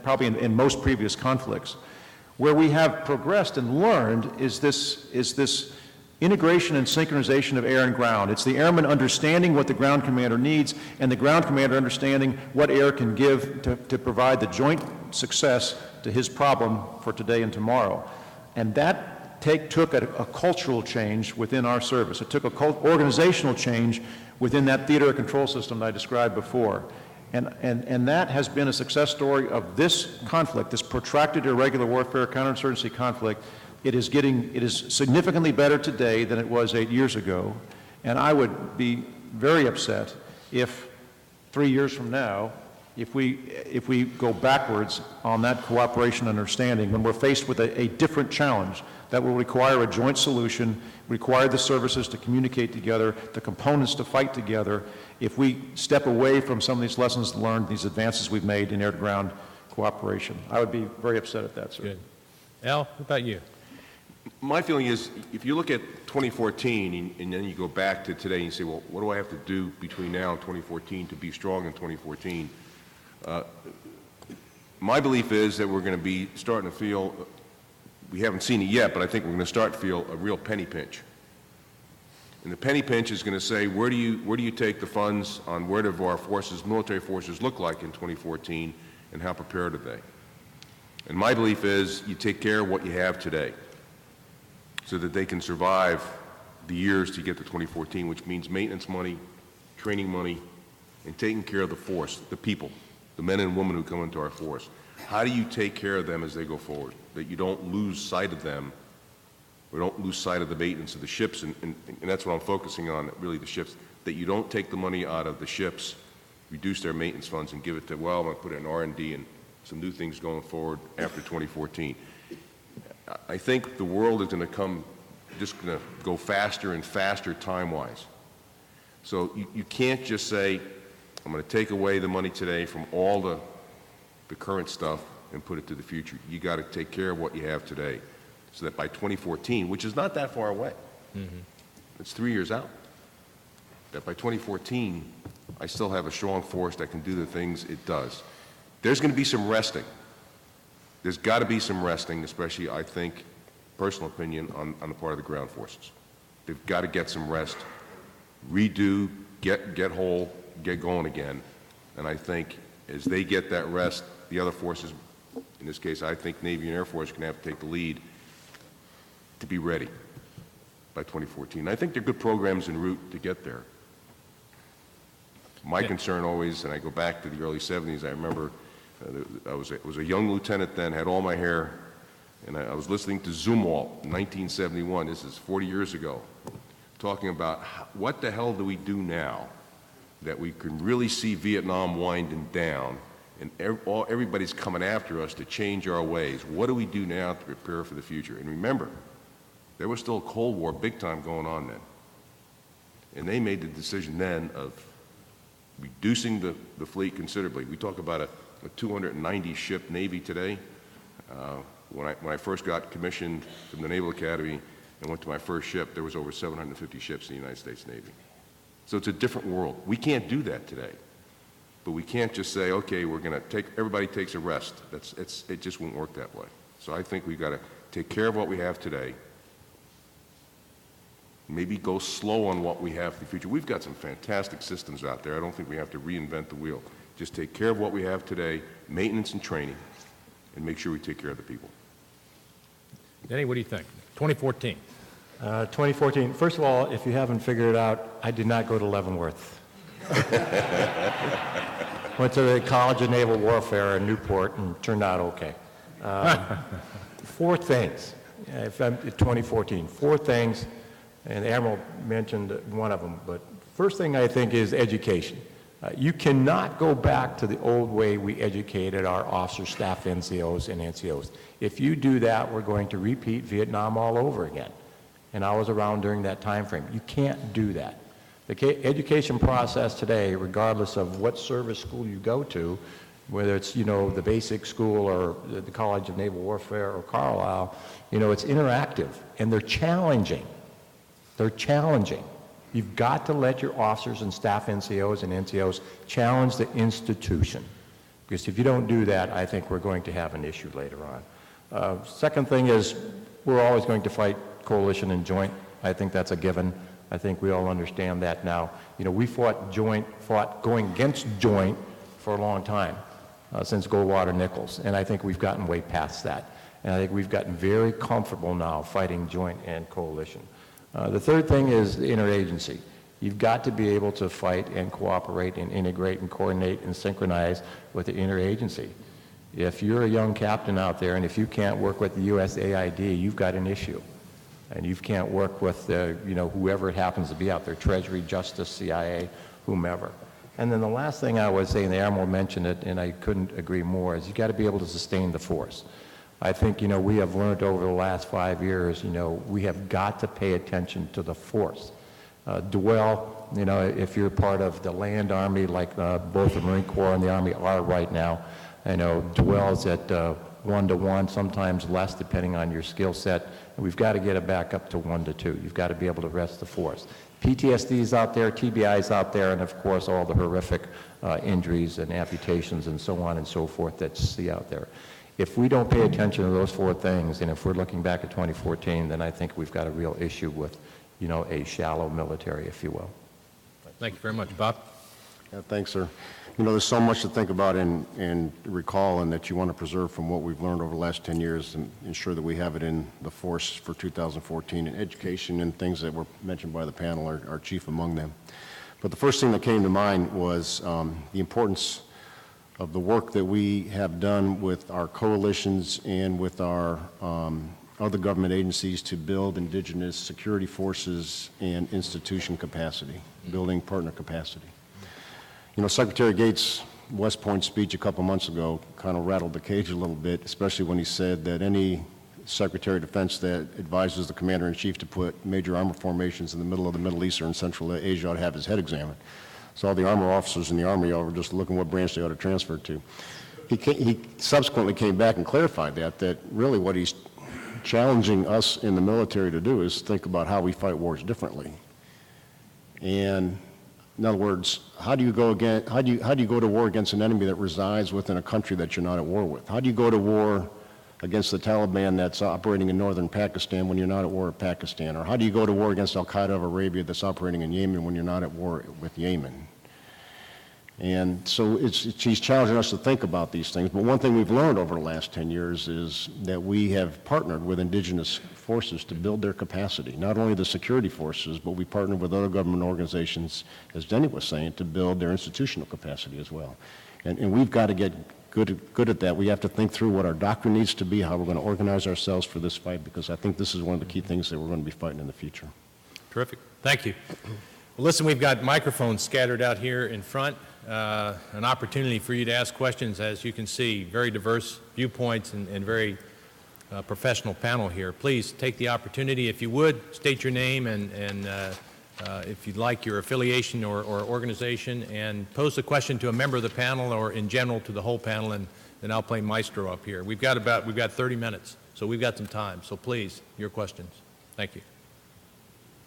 probably in most previous conflicts. Where we have progressed and learned is this integration and synchronization of air and ground. It's the airman understanding what the ground commander needs and the ground commander understanding what air can give to provide the joint success to his problem for today and tomorrow. And that took a cultural change within our service. It took a organizational change within that theater of control system that I described before. And that has been a success story of this conflict, this protracted irregular warfare counterinsurgency conflict. It is significantly better today than it was 8 years ago. And I would be very upset if 3 years from now if we go backwards on that cooperation and understanding, when we're faced with a different challenge that will require a joint solution, require the services to communicate together, the components to fight together, if we step away from some of these lessons learned, these advances we've made in air-to-ground cooperation, I would be very upset at that, sir. Good. Al, what about you? My feeling is, if you look at 2014 and then you go back to today and you say, well, what do I have to do between now and 2014 to be strong in 2014? My belief is that we're going to be starting to feel, we haven't seen it yet, but I think we're going to start to feel a real penny pinch. And the penny pinch is going to say, where do you take the funds on where do our forces, military forces, look like in 2014, and how prepared are they? And my belief is you take care of what you have today so that they can survive the years to get to 2014, which means maintenance money, training money, and taking care of the force, the people, the men and women who come into our force. How do you take care of them as they go forward, that you don't lose sight of them, or don't lose sight of the maintenance of the ships, and that's what I'm focusing on, really the ships, that you don't take the money out of the ships, reduce their maintenance funds, and give it to, well, I'm going to put it in R&D and some new things going forward after 2014. I think the world is going to just going to go faster and faster time-wise. So you can't just say, I'm going to take away the money today from all the current stuff and put it to the future. You got to take care of what you have today so that by 2014, which is not that far away, it's 3 years out, that by 2014, I still have a strong force that can do the things it does. There's going to be some resting. There's got to be some resting, especially, I think, personal opinion, on the part of the ground forces. They've got to get some rest, redo, get whole, get going again. And I think as they get that rest, the other forces, in this case, I think Navy and Air Force, are going to have to take the lead to be ready by 2014. And I think there are good programs en route to get there. My concern always, and I go back to the early 70s, I remember I was a young lieutenant then, had all my hair, and I was listening to Zumwalt in 1971, this is 40 years ago, talking about what the hell do we do now that we can really see Vietnam winding down and everybody's coming after us to change our ways. What do we do now to prepare for the future? And remember, there was still a Cold War big time going on then. And they made the decision then of reducing the fleet considerably. We talk about a 290-ship Navy today. When I first got commissioned from the Naval Academy and went to my first ship, there was over 750 ships in the United States Navy. So it's a different world. We can't do that today. But we can't just say, okay, we're going to everybody takes a rest. It just won't work that way. So I think we've got to take care of what we have today. Maybe go slow on what we have for the future. We've got some fantastic systems out there. I don't think we have to reinvent the wheel. Just take care of what we have today, maintenance and training, and make sure we take care of the people. Denny, what do you think? 2014. 2014, first of all, if you haven't figured it out, I did not go to Leavenworth. Went to the College of Naval Warfare in Newport and turned out okay. 4 things, 2014, 4 things, and the Admiral mentioned one of them, but first thing I think is education. You cannot go back to the old way we educated our officer staff NCOs and NCOs. If you do that, we're going to repeat Vietnam all over again. And I was around during that time frame. You can't do that. The education process today, regardless of what service school you go to, whether it's, the basic school or the College of Naval Warfare or Carlisle, it's interactive and they're challenging. They're challenging. You've got to let your officers and staff NCOs and NCOs challenge the institution. Because if you don't do that, I think we're going to have an issue later on. Second thing is we're always going to fight coalition and joint. I think that's a given. I think we all understand that now. We fought going against joint for a long time, since Goldwater-Nichols, and I think we've gotten way past that. And I think we've gotten very comfortable now fighting joint and coalition. The third thing is the interagency. You've got to be able to fight and cooperate and integrate and coordinate and synchronize with the interagency. If you're a young captain out there and if you can't work with the USAID, you've got an issue. And you can't work with whoever it happens to be out there, Treasury, Justice, CIA, whomever. And then the last thing I would say, and the Admiral mentioned it, and I couldn't agree more, is you got to be able to sustain the force. I think, we have learned over the last 5 years, we have got to pay attention to the force. Dwell, if you're part of the land army, like both the Marine Corps and the Army are right now, dwells at 1-to-1, sometimes less depending on your skill set. And we've got to get it back up to 1-to-2. You've got to be able to rest the force. PTSD is out there, TBI is out there, and of course all the horrific injuries and amputations and so on and so forth that you see out there. If we don't pay attention to those 4 things, and if we're looking back at 2014, then I think we've got a real issue with, a shallow military, if you will. Thank you very much. Bob? Yeah, thanks, sir. There's so much to think about and recall, and that you want to preserve from what we've learned over the last 10 years and ensure that we have it in the force for 2014. And education and things that were mentioned by the panel are chief among them. But the first thing that came to mind was the importance of the work that we have done with our coalitions and with our other government agencies to build indigenous security forces and institution capacity, building partner capacity. Secretary Gates' West Point speech a couple months ago kind of rattled the cage a little bit, especially when he said that any Secretary of Defense that advises the Commander-in-Chief to put major armor formations in the middle of the Middle East or in Central Asia ought to have his head examined. So all the armor officers in the Army are just looking what branch they ought to transfer to. He subsequently came back and clarified that really what he's challenging us in the military to do is think about how we fight wars differently. And in other words, how do you go to war against an enemy that resides within a country that you're not at war with? How do you go to war against the Taliban that's operating in northern Pakistan when you're not at war with Pakistan? Or how do you go to war against Al-Qaeda of Arabia that's operating in Yemen when you're not at war with Yemen? And so he's challenging us to think about these things. But one thing we've learned over the last 10 years is that we have partnered with indigenous forces to build their capacity, not only the security forces, but we partnered with other government organizations, as Denny was saying, to build their institutional capacity as well. And we've got to get good at that. We have to think through what our doctrine needs to be, how we're going to organize ourselves for this fight, because I think this is one of the key things that we're going to be fighting in the future. Terrific. Thank you. Well, listen, we've got microphones scattered out here in front. An opportunity for you to ask questions. As you can see, very diverse viewpoints and very professional panel here. Please take the opportunity. If you would, state your name and if you'd like, your affiliation or organization, and pose the question to a member of the panel or in general to the whole panel, and then I'll play maestro up here. We've got 30 minutes, so we've got some time. So please, your questions. Thank you.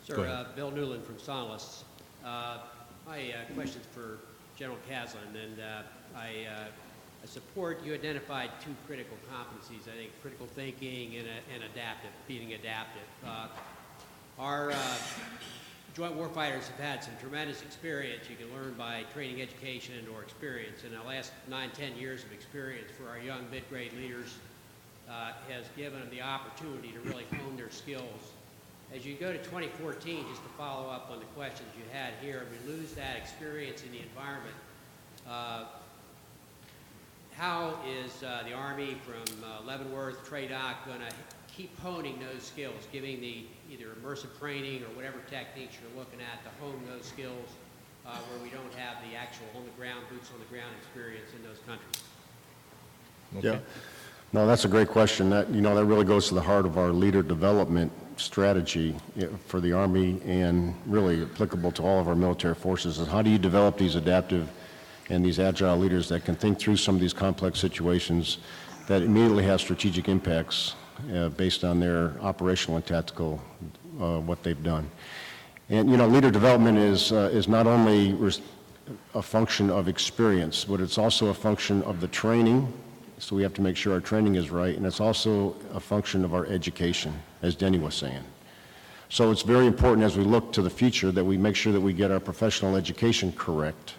Sir, Bill Newland from Sonalist. My question's for General Caslen, and I support you identified 2 critical competencies, I think, critical thinking and being adaptive. Our joint warfighters have had some tremendous experience. You can learn by training, education, and or experience. And the last 9-10 years of experience for our young mid-grade leaders has given them the opportunity to really hone their skills. As you go to 2014, just to follow up on the questions you had here, we lose that experience in the environment. How is the Army from Leavenworth, TRADOC going to keep honing those skills, giving the either immersive training or whatever techniques you're looking at to hone those skills where we don't have the actual on-the-ground, boots-on-the-ground experience in those countries? Okay. Yeah. No, that's a great question. That really goes to the heart of our leader development strategy for the Army and really applicable to all of our military forces. And how do you develop these adaptive and these agile leaders that can think through some of these complex situations that immediately have strategic impacts based on their operational and tactical, what they've done. And, leader development is not only a function of experience, but it's also a function of the training. So we have to make sure our training is right, and it's also a function of our education, as Denny was saying. So it's very important as we look to the future that we make sure that we get our professional education correct,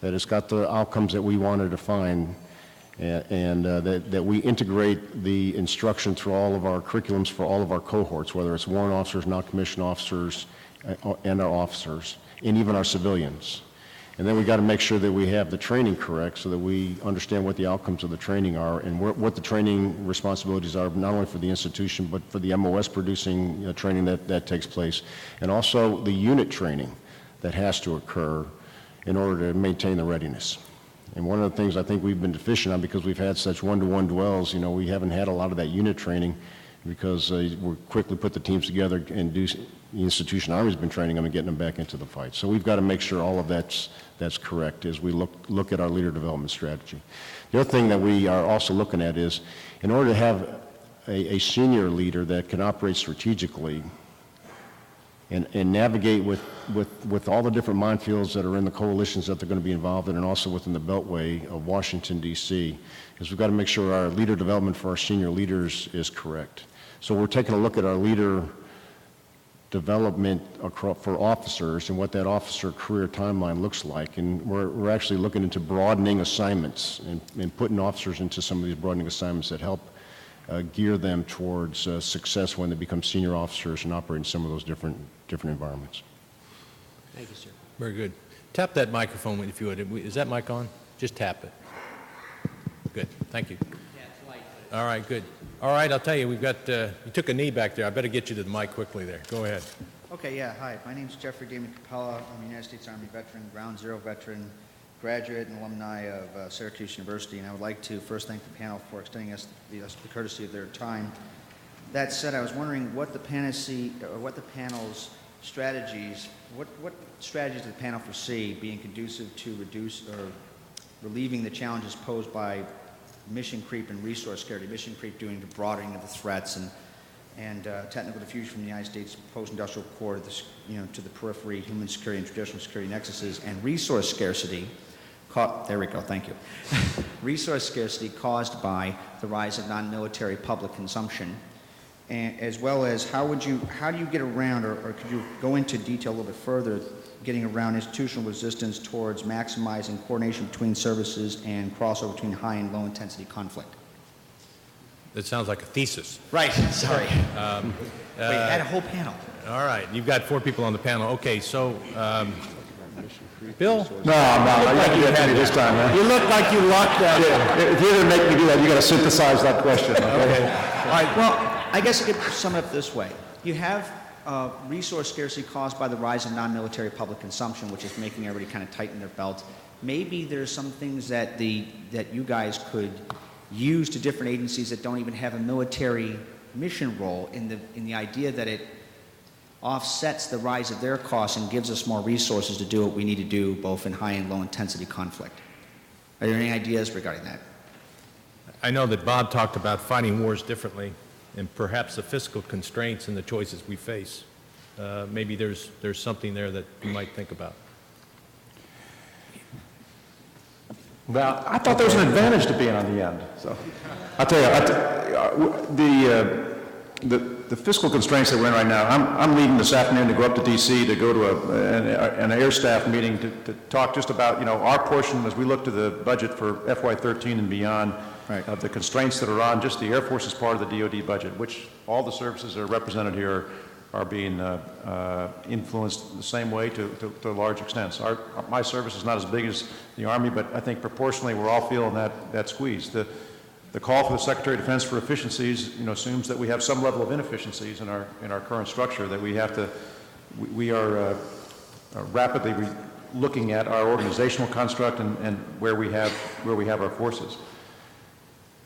that it's got the outcomes that we wanted to find, and that we integrate the instruction through all of our curriculums for all of our cohorts, whether it's warrant officers, non-commissioned officers, and our officers, and even our civilians. And then we got to make sure that we have the training correct so that we understand what the outcomes of the training are and what the training responsibilities are, not only for the institution, but for the MOS producing training that takes place, and also the unit training that has to occur in order to maintain the readiness. And one of the things I think we've been deficient on, because we've had such one-to-one dwells, we haven't had a lot of that unit training, because we quickly put the teams together and the institution Army's been training them and getting them back into the fight. So we've got to make sure all of that's correct as we look at our leader development strategy. The other thing that we are also looking at is, in order to have a senior leader that can operate strategically and navigate with all the different minefields that are in the coalitions that they're going to be involved in, and also within the beltway of Washington, D.C., is we've got to make sure our leader development for our senior leaders is correct. So we're taking a look at our leader development for officers and what that officer career timeline looks like, and we're actually looking into broadening assignments and putting officers into some of these broadening assignments that help gear them towards success when they become senior officers and operate in some of those different environments. Thank you, sir. Very good. Tap that microphone if you would. Is that mic on? Just tap it. Good. Thank you. Yeah, it's light, but All right, good. All right, I'll tell you, we've got, you took a knee back there. I better get you to the mic quickly there. Go ahead. Okay, yeah, hi. My name's Jeffrey Damon Capella. I'm a United States Army veteran, Ground Zero veteran, graduate and alumni of Syracuse University, and I would like to first thank the panel for extending us the courtesy of their time. That said, I was wondering what the panel's strategies, what strategies does the panel foresee being conducive to reduce or relieving the challenges posed by mission creep and resource scarcity, mission creep doing the broadening of the threats and technical diffusion from the United States post-industrial core to the periphery, human security and traditional security nexuses, and resource scarcity, there we go, thank you. Resource scarcity caused by the rise of non-military public consumption, and as well as how do you get around, or could you go into detail a little bit further, getting around institutional resistance towards maximizing coordination between services and crossover between high and low intensity conflict? That sounds like a thesis. Right, sorry. Wait, I had a whole panel. All right, you've got 4 people on the panel. Okay, so, Bill? No, you had it this time, man. You look like you locked that in. If you're going to make me do that, you got to synthesize that question, okay? All right, well, I guess I could sum it up this way. You have resource scarcity caused by the rise of non-military public consumption, which is making everybody kind of tighten their belt. Maybe there's some things that you guys could use to different agencies that don't even have a military mission role in the idea that it offsets the rise of their costs and gives us more resources to do what we need to do both in high and low intensity conflict. Are there any ideas regarding that? I know that Bob talked about fighting wars differently and perhaps the fiscal constraints and the choices we face. Maybe there's something there that you might think about. Well, I thought there was an advantage to being on the end. So, I'll tell you, the fiscal constraints that we're in right now, I'm leaving this afternoon to go up to D.C. to go to an air staff meeting to talk just about, our portion as we look to the budget for FY13 and beyond, right, of the constraints that are on just the Air Force's part of the DoD budget, which all the services that are represented here are being influenced the same way to a large extent. So my service is not as big as the Army, but I think proportionally we're all feeling that squeeze. The call for the Secretary of Defense for efficiencies, assumes that we have some level of inefficiencies in our current structure, that we are rapidly looking at our organizational construct and where we have our forces.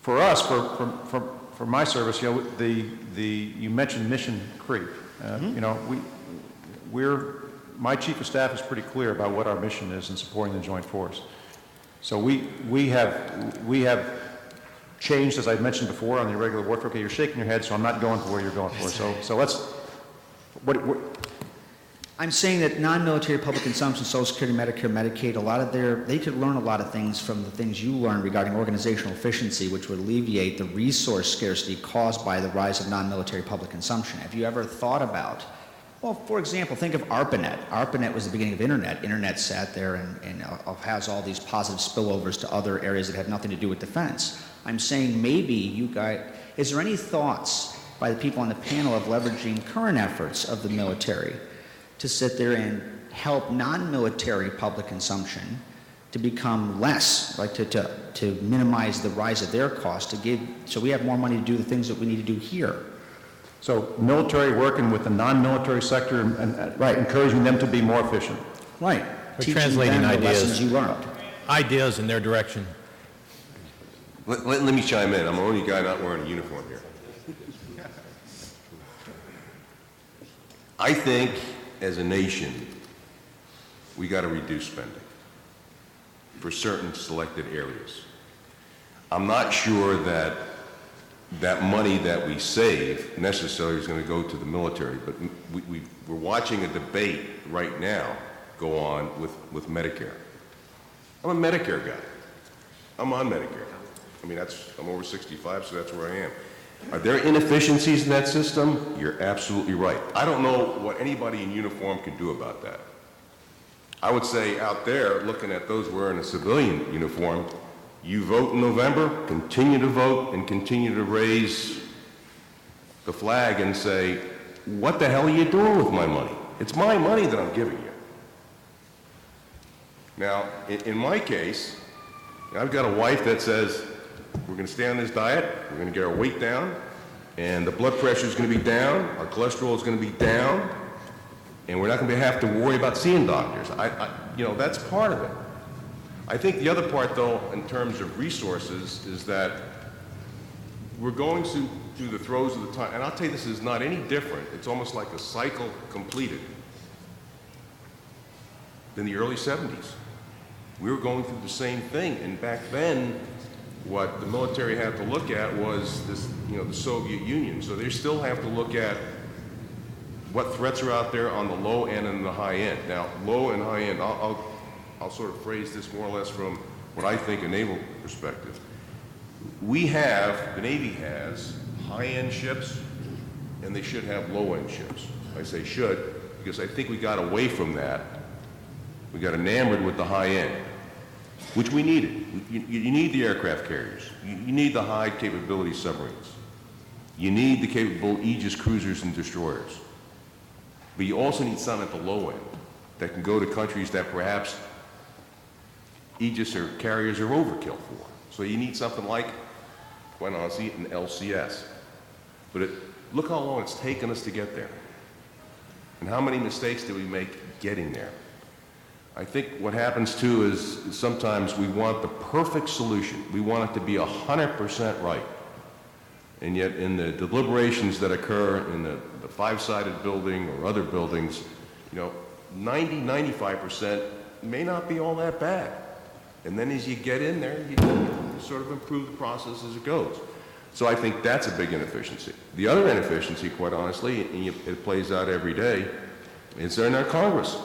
For us, for my service, you mentioned mission creep. My chief of staff is pretty clear about what our mission is in supporting the joint force. So we have changed, as I mentioned before, on the irregular warfare. Okay, you're shaking your head, so I'm not going for where you're going for. So let's. What I'm saying that non-military public consumption, Social Security, Medicare, Medicaid, they could learn a lot of things from the things you learned regarding organizational efficiency, which would alleviate the resource scarcity caused by the rise of non-military public consumption. Have you ever thought about, well, for example, think of ARPANET. ARPANET was the beginning of Internet. Internet sat there and has all these positive spillovers to other areas that have nothing to do with defense. I'm saying maybe you guys, is there any thoughts by the people on the panel of leveraging current efforts of the military to sit there and help non-military public consumption to become less, like to minimize the rise of their costs, so we have more money to do the things that we need to do here? So military working with the non-military sector and right, encouraging them to be more efficient. Right. teaching translating them the ideas. lessons you learned. Ideas in their direction. Let me chime in. I'm the only guy not wearing a uniform here. I think, as a nation, we got to reduce spending for certain selected areas. I'm not sure that that money that we save necessarily is going to go to the military, but we're watching a debate right now go on with Medicare. I'm a Medicare guy. I'm on Medicare. I mean, I'm over 65, so that's where I am. Are there inefficiencies in that system? You're absolutely right. I don't know what anybody in uniform can do about that. I would say out there, looking at those wearing a civilian uniform, you vote in November, continue to vote, and continue to raise the flag and say, what the hell are you doing with my money? It's my money that I'm giving you. Now, in my case, I've got a wife that says, we're going to stay on this diet, we're going to get our weight down, and the blood pressure is going to be down, our cholesterol is going to be down, and we're not going to have to worry about seeing doctors. You know, that's part of it. I think the other part, though, in terms of resources, is that we're going through the throes of the time, and I'll tell you, this is not any different. It's almost like a cycle completed in the early 70s. We were going through the same thing, and back then, what the military had to look at was this, you know, the Soviet Union. So they still have to look at what threats are out there on the low end and the high end. Now, low and high end, I'll sort of phrase this more or less from what I think a naval perspective. The Navy has high-end ships, and they should have low-end ships. I say should, because I think we got away from that. We got enamored with the high end, which we needed. You need the aircraft carriers. You need the high capability submarines. You need the capable Aegis cruisers and destroyers. But you also need some at the low end that can go to countries that perhaps Aegis or carriers are overkill for. So you need something like, quite honestly, an LCS. But look how long it's taken us to get there. And how many mistakes did we make getting there? I think what happens too is sometimes we want the perfect solution. We want it to be 100% right. And yet in the deliberations that occur in the five-sided building or other buildings, you know, 90–95% may not be all that bad. And then as you get in there, you sort of improve the process as it goes. So I think that's a big inefficiency. The other inefficiency, quite honestly, and it plays out every day, is in our Congress.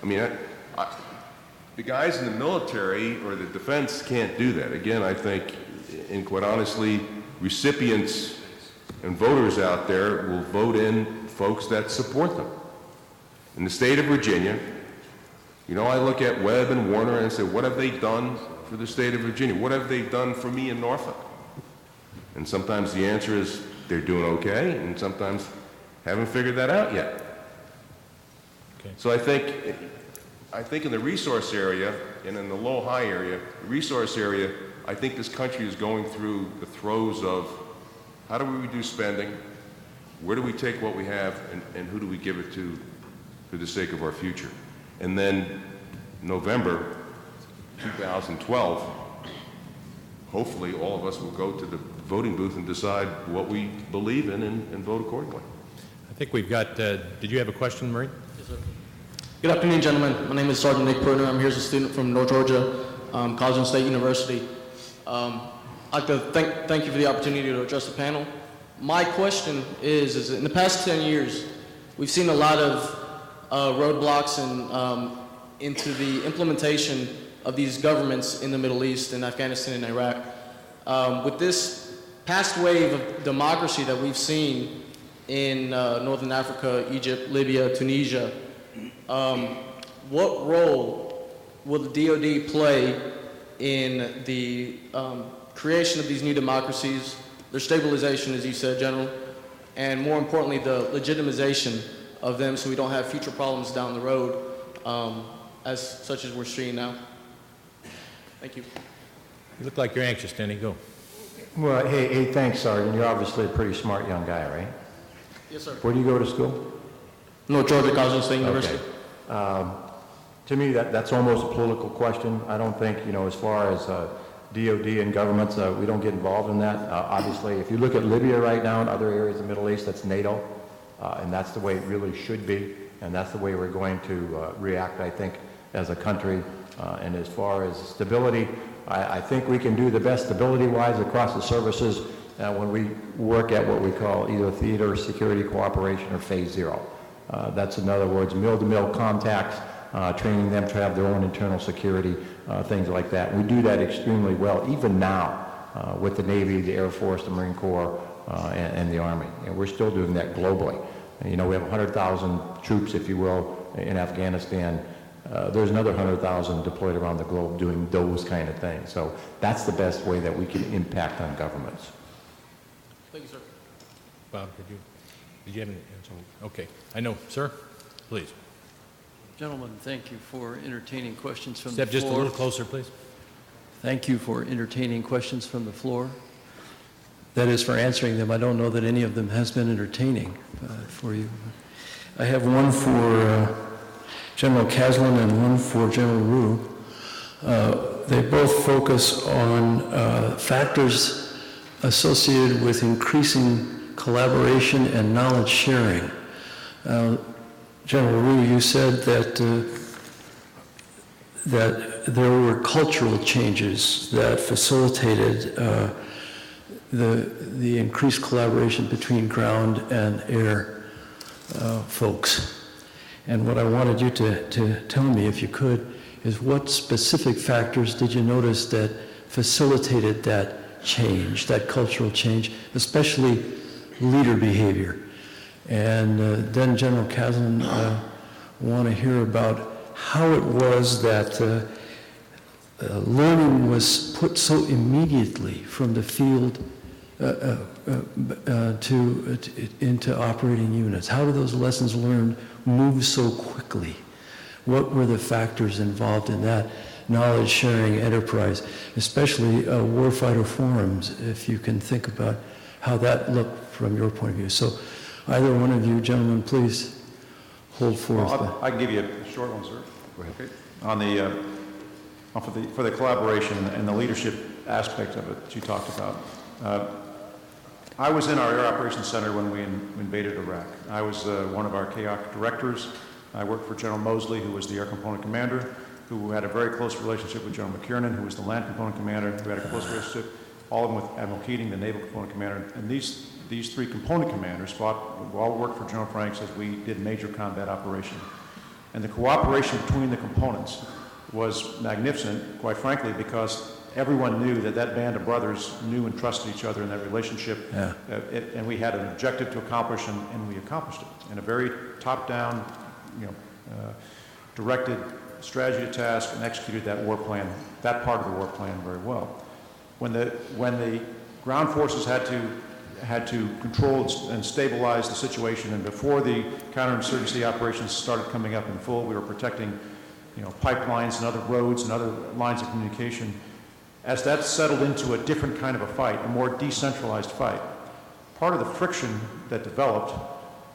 I mean, the guys in the military or the defense can't do that. Again, I think, and quite honestly, recipients and voters out there will vote in folks that support them. In the state of Virginia, you know, I look at Webb and Warner and say, what have they done for the state of Virginia? What have they done for me in Norfolk? And sometimes the answer is they're doing okay, and sometimes haven't figured that out yet. Okay. So I think in the resource area and in the low-high area, the resource area, I think this country is going through the throes of how do we reduce spending, where do we take what we have, and who do we give it to for the sake of our future. And then November 2012, hopefully all of us will go to the voting booth and decide what we believe in and vote accordingly. I think we've got, did you have a question, Marie? Yes, sir. Good afternoon, gentlemen. My name is Sergeant Nick Pruner. I'm here as a student from North Georgia, Caslen State University. I'd like to thank you for the opportunity to address the panel. My question is in the past 10 years, we've seen a lot of roadblocks and into the implementation of these governments in the Middle East and Afghanistan and Iraq. With this past wave of democracy that we've seen in Northern Africa, Egypt, Libya, Tunisia, what role will the DoD play in the creation of these new democracies, their stabilization, as you said, General, and more importantly, the legitimization of them so we don't have future problems down the road, such as we're seeing now? Thank you. You look like you're anxious, Denny. Go. Well, hey, thanks, Sergeant. You're obviously a pretty smart young guy, right? Yes, sir. Where do you go to school? North Georgia, Caslen State University. Okay. To me, that's almost a political question. I don't think, as far as DOD and governments, we don't get involved in that. Obviously, if you look at Libya right now and other areas of the Middle East, that's NATO, and that's the way it really should be, and that's the way we're going to react, I think, as a country. And as far as stability, I think we can do the best stability-wise across the services when we work at what we call either theater security cooperation or phase 0. That's, in other words, mill-to-mill contacts, training them to have their own internal security, things like that. We do that extremely well, even now, with the Navy, the Air Force, the Marine Corps, and the Army. And we're still doing that globally. We have 100,000 troops, if you will, in Afghanistan. There's another 100,000 deployed around the globe doing those kind of things. So that's the best way that we can impact on governments. Thank you, sir. Bob, did you have any answer? Okay. I know. Sir, please. Gentlemen, thank you for entertaining questions from the floor. Step just a little closer, please. Thank you for entertaining questions from the floor. That is, for answering them. I don't know that any of them has been entertaining for you. I have one for General Caslen and one for General Rew. They both focus on factors associated with increasing collaboration and knowledge sharing. General Rew, you said that there were cultural changes that facilitated the increased collaboration between ground and air folks. And what I wanted you to tell me, if you could, is what specific factors did you notice that facilitated that change, that cultural change, especially leader behavior? And then General Caslen, want to hear about how it was that learning was put so immediately from the field into operating units. How do those lessons learned move so quickly? What were the factors involved in that knowledge sharing enterprise, especially warfighter forums, if you can think about how that looked from your point of view? So either one of you gentlemen, please hold forth. Well, I can give you a short one, sir. Go ahead. Okay. On the for the collaboration and the leadership aspect of it that you talked about. I was in our Air Operations Center when we invaded Iraq. I was one of our CAOC directors. I worked for General Mosley, who was the Air Component Commander, who had a very close relationship with General McKiernan, who was the Land Component Commander, who had a close relationship, all of them with Admiral Keating, the Naval Component Commander. And these three component commanders all worked for General Franks as we did major combat operations. And the cooperation between the components was magnificent, quite frankly, because everyone knew that band of brothers knew and trusted each other in that relationship. Yeah. And we had an objective to accomplish, and we accomplished it in a very top-down, directed strategy to task, and executed that war plan, that part of the war plan, very well. When the ground forces had to control and stabilize the situation, and before the counterinsurgency operations started coming up in full, we were protecting, pipelines and other roads and other lines of communication. As that settled into a different kind of a fight, a more decentralized fight, part of the friction that developed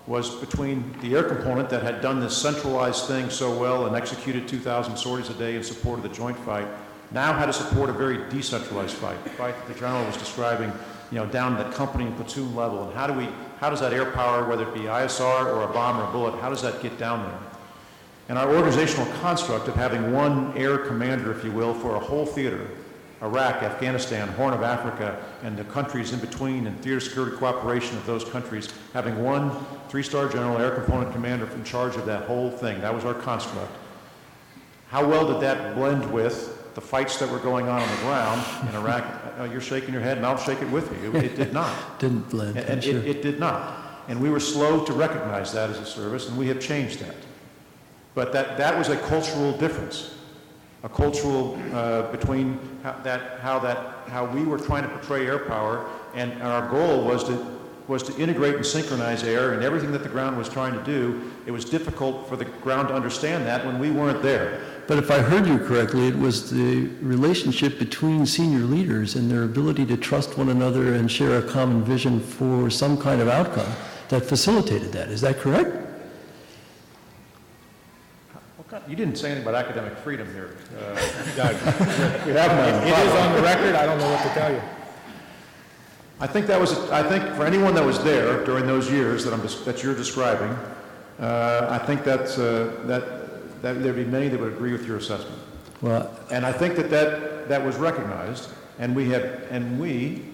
was between the air component that had done this centralized thing so well and executed 2,000 sorties a day in support of the joint fight, now had to support a very decentralized fight, the fight that the general was describing, down at the company and platoon level. And how does that air power, whether it be ISR or a bomb or a bullet, how does that get down there? And our organizational construct of having one air commander, if you will, for a whole theater, Iraq, Afghanistan, Horn of Africa, and the countries in between, and theater security cooperation of those countries, having one three-star general air component commander in charge of that whole thing. That was our construct. How well did that blend with the fights that were going on the ground in Iraq? You're shaking your head, and I'll shake it with you. It did not. Didn't blend. And sure. it did not. And we were slow to recognize that as a service, and we have changed that. But that was a cultural difference. A cultural between how we were trying to portray air power, and our goal was to integrate and synchronize air, and everything that the ground was trying to do. It was difficult for the ground to understand that when we weren't there. But if I heard you correctly, it was the relationship between senior leaders and their ability to trust one another and share a common vision for some kind of outcome that facilitated that. Is that correct? you didn't say anything about academic freedom here. It is on the record, I don't know what to tell you. I think for anyone that was there during those years that you're describing, I think that there'd be many that would agree with your assessment. Well, And I think that was recognized, and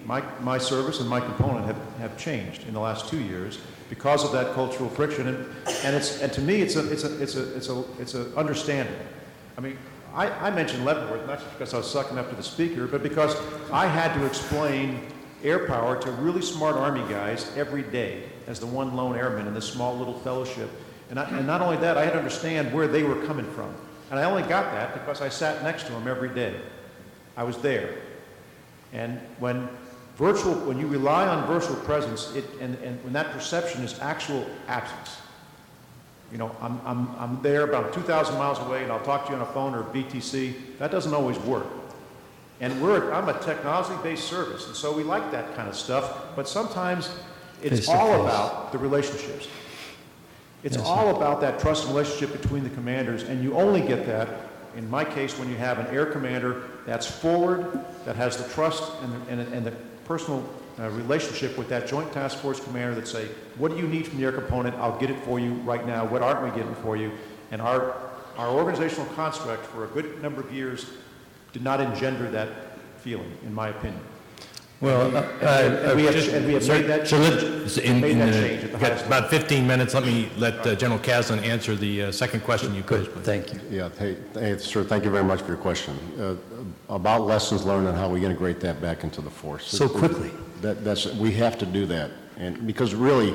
my service and my component have changed in the last 2 years because of that cultural friction, and to me it's a understanding. I mean, I mentioned Leavenworth not just because I was sucking up to the speaker, but because I had to explain air power to really smart Army guys every day as the one lone airman in this small little fellowship, and not only that, I had to understand where they were coming from, and I only got that because I sat next to them every day. I was there. And when you rely on virtual presence, and when that perception is actual absence, you know, I'm there about 2,000 miles away, and I'll talk to you on a phone or BTC. That doesn't always work. And I'm a technology-based service, and so we like that kind of stuff. But sometimes it's all about the relationships. It's all about that trust and relationship between the commanders, and you only get that, in my case, when you have an air commander that's forward, that has the trust and the personal relationship with that Joint Task Force commander that say, what do you need from the air component? I'll get it for you right now. What aren't we getting for you? And our organizational construct for a good number of years did not engender that feeling, in my opinion. well, We have made that change at the highest level. About 15 minutes. Let General Caslen answer the second question you posed. please. thank you. Yeah, hey, sir, thank you very much for your question. About lessons learned and how we integrate that back into the force. So quickly. We have to do that. And because really,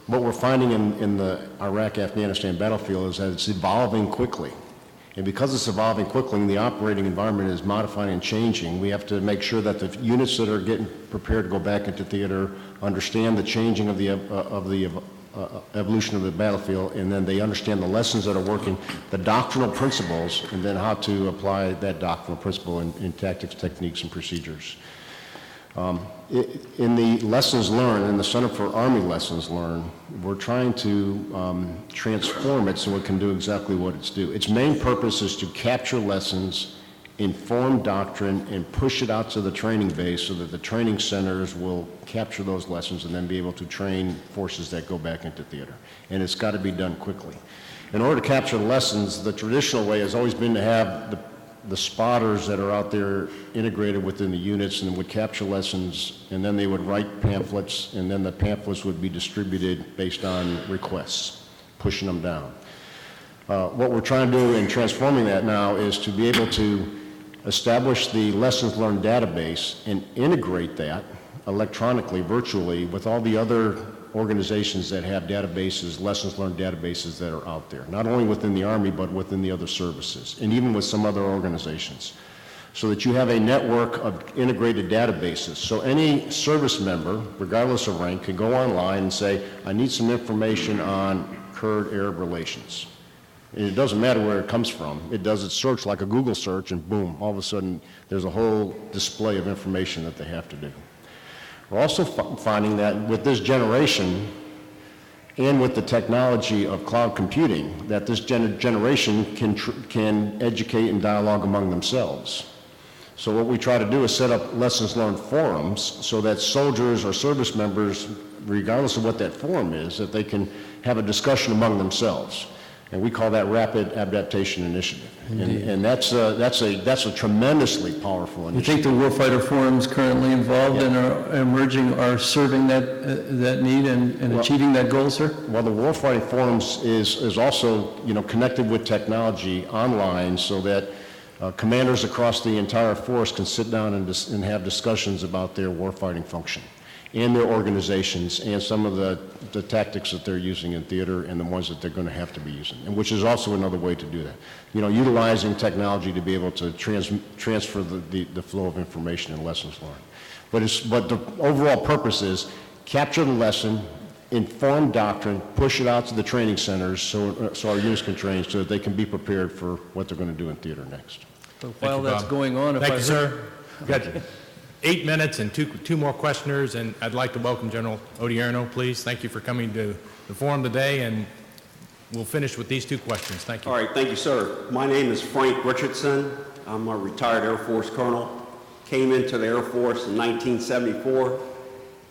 what we're finding in the Iraq-Afghanistan battlefield is that it's evolving quickly. And because it's evolving quickly and the operating environment is modifying and changing, we have to make sure that the units that are getting prepared to go back into theater understand the changing of the evolution of the battlefield, and then they understand the lessons that are working, the doctrinal principles, and then how to apply that doctrinal principle in tactics, techniques, and procedures. In the lessons learned, in the Center for Army Lessons Learned, we're trying to transform it so it can do exactly what it's due. Its main purpose is to capture lessons, inform doctrine, and push it out to the training base so that the training centers will capture those lessons and then be able to train forces that go back into theater. And it's got to be done quickly. In order to capture the lessons, the traditional way has always been to have the spotters that are out there integrated within the units and would capture lessons, and then they would write pamphlets, and then the pamphlets would be distributed based on requests, pushing them down. What we're trying to do in transforming that now is to be able to establish the lessons learned database and integrate that electronically, virtually, with all the other organizations that have databases, lessons learned databases that are out there, not only within the Army, but within the other services, and even with some other organizations, so that you have a network of integrated databases. So any service member, regardless of rank, can go online and say, I need some information on Kurd-Arab relations. And it doesn't matter where it comes from. It does its search like a Google search, and boom, all of a sudden, there's a whole display of information that they have to do. We're also finding that with this generation and with the technology of cloud computing, that this generation can educate and dialogue among themselves. So what we try to do is set up lessons learned forums so that soldiers or service members, regardless of what that forum is, that they can have a discussion among themselves. And we call that Rapid Adaptation Initiative. And that's a tremendously powerful initiative. You think the warfighter forums currently involved and are emerging are serving that need and achieving that goal, sir? Well, the warfighting forums is also, connected with technology online so that commanders across the entire force can sit down and have discussions about their warfighting function and their organizations and some of the tactics that they're using in theater and the ones that they're going to have to be using, and which is also another way to do that. Utilizing technology to be able to transfer the flow of information and lessons learned. But the overall purpose is capture the lesson, inform doctrine, push it out to the training centers so our units can train so that they can be prepared for what they're going to do in theater next. So while that's going on, Thank you, sir. Got 8 minutes and two more questioners, and I'd like to welcome General Odierno, please. Thank you for coming to the forum today, and we'll finish with these two questions. Thank you. All right, thank you, sir. My name is Frank Richardson. I'm a retired Air Force colonel. Came into the Air Force in 1974,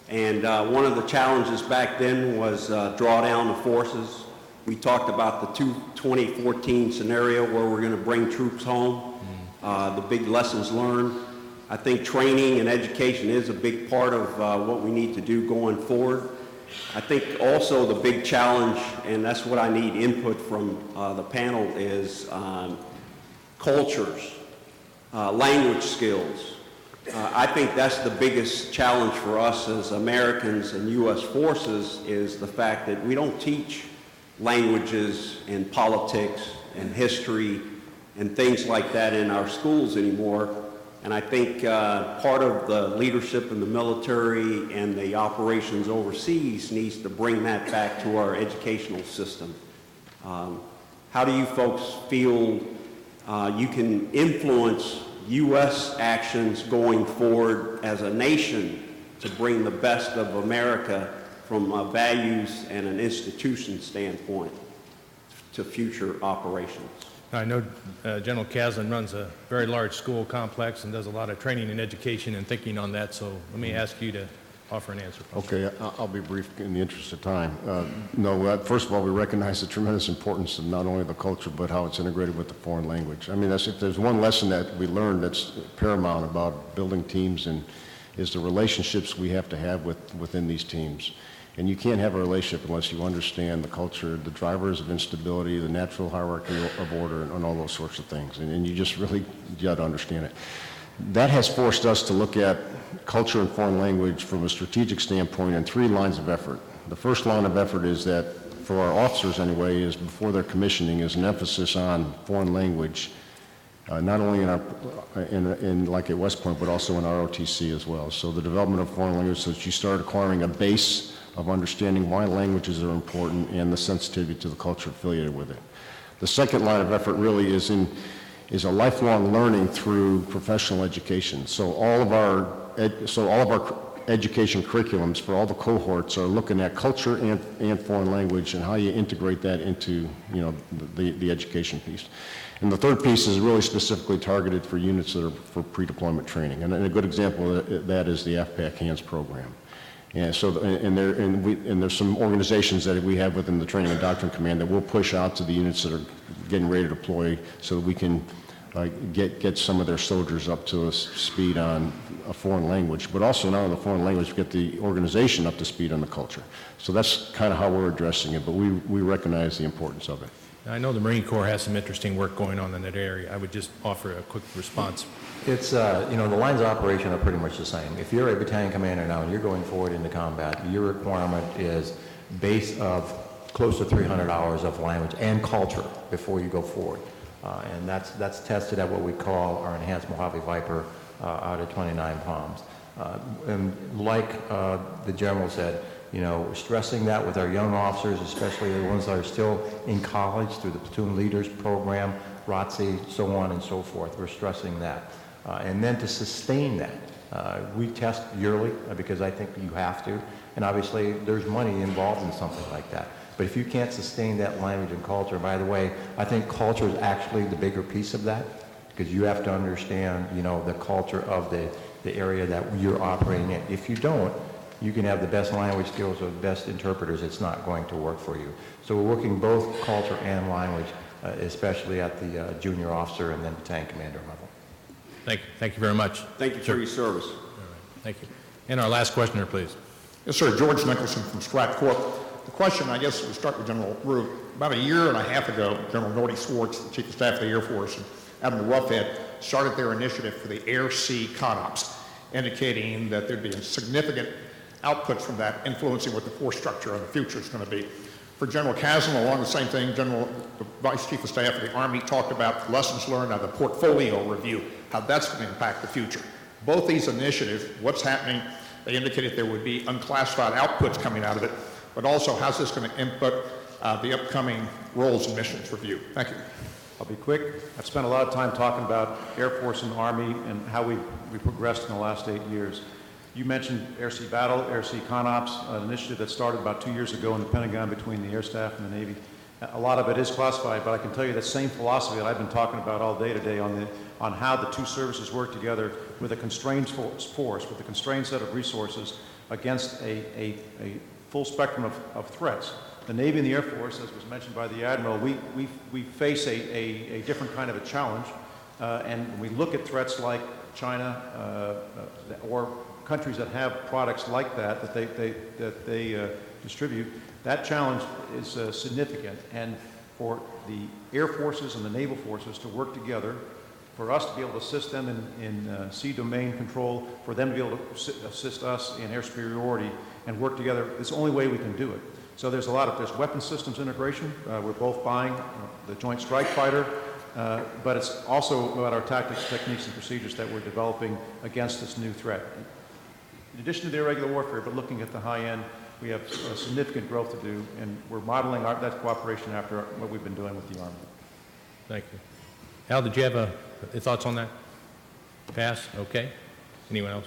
and one of the challenges back then was draw down the forces. We talked about the 2014 scenario where we're going to bring troops home, the big lessons learned. I think training and education is a big part of what we need to do going forward. I think also the big challenge, and that's what I need input from the panel, is cultures, language skills. I think that's the biggest challenge for us as Americans and U.S. forces, is the fact that we don't teach languages and politics and history and things like that in our schools anymore. And I think part of the leadership in the military and the operations overseas needs to bring that back to our educational system. How do you folks feel you can influence U.S. actions going forward as a nation to bring the best of America from values and an institution standpoint to future operations? I know General Caslen runs a very large school complex and does a lot of training and education and thinking on that, so let me ask you to offer an answer. Okay, I'll be brief in the interest of time. First of all, we recognize the tremendous importance of not only the culture, but how it's integrated with the foreign language. I mean, if there's one lesson that we learned that's paramount about building teams is the relationships we have to have within these teams. And you can't have a relationship unless you understand the culture, the drivers of instability, the natural hierarchy of order, and all those sorts of things. And you just really got to understand it. That has forced us to look at culture and foreign language from a strategic standpoint in 3 lines of effort. The first line of effort is that, for our officers anyway, is before their commissioning, is an emphasis on foreign language, not only in like at West Point, but also in our OTC as well. So the development of foreign language, so that you start acquiring a base of understanding why languages are important and the sensitivity to the culture affiliated with it. The second line of effort really is a lifelong learning through professional education. So all of our education curriculums for all the cohorts are looking at culture and foreign language and how you integrate that into the education piece. And the third piece is really specifically targeted for units that are for pre-deployment training. And a good example of that is the AFPAC HANDS program. And so, there's some organizations that we have within the Training and Doctrine Command that will push out to the units that are getting ready to deploy, so that we can get some of their soldiers up to speed on a foreign language, but also not on the foreign language, get the organization up to speed on the culture. So that's kind of how we're addressing it, but we recognize the importance of it. I know the Marine Corps has some interesting work going on in that area. I would just offer a quick response. It's, the lines of operation are pretty much the same. If you're a battalion commander now and you're going forward into combat, your requirement is base of close to 300 hours of language and culture before you go forward. And that's tested at what we call our Enhanced Mojave Viper out at 29 Palms. And like the General said, we're stressing that with our young officers, especially the ones that are still in college through the Platoon Leaders Program, ROTC, so on and so forth. We're stressing that. And then to sustain that, we test yearly because I think you have to. And obviously, there's money involved in something like that. But if you can't sustain that language and culture, by the way, I think culture is actually the bigger piece of that, because you have to understand, the culture of the area that you're operating in. If you don't, you can have the best language skills or the best interpreters. It's not going to work for you. So we're working both culture and language, especially at the junior officer and then battalion commander level. Thank you very much. Thank you for your service. All right. Thank you. And our last questioner, please. Yes, sir. George Nicholson from Strat Corp. The question, I guess, we'll start with General Rew. About a year and a half ago, General Norty Swartz, the Chief of Staff of the Air Force, and Admiral Ruffhead started their initiative for the Air-Sea CONOPS, indicating that there'd be a significant outputs from that influencing what the force structure of the future is going to be. For General Caslen, along the same thing, the Vice Chief of Staff of the Army talked about lessons learned out of the portfolio review, how that's going to impact the future. Both these initiatives, what's happening, they indicated there would be unclassified outputs coming out of it, but also how's this going to input the upcoming roles and missions review. Thank you. I'll be quick. I've spent a lot of time talking about Air Force and Army and how we progressed in the last 8 years. You mentioned Air-Sea Battle, Air-Sea CONOPS, an initiative that started about 2 years ago in the Pentagon between the Air Staff and the Navy. A lot of it is classified, but I can tell you the same philosophy that I've been talking about all day today on how the two services work together with a constrained force, with a constrained set of resources against a full spectrum of threats. The Navy and the Air Force, as was mentioned by the Admiral, we face a different kind of a challenge, and when we look at threats like China or countries that have products like that they distribute, that challenge is significant. And for the Air Forces and the Naval Forces to work together, for us to be able to assist them in sea domain control, for them to be able to assist us in air superiority and work together, it's the only way we can do it. So there's there's weapon systems integration. We're both buying the Joint Strike Fighter, but it's also about our tactics, techniques, and procedures that we're developing against this new threat. In addition to the irregular warfare, but looking at the high end, we have significant growth to do, and we're modeling that cooperation after what we've been doing with the Army. Thank you. Hal, did you have thoughts on that? Pass? Okay. Anyone else?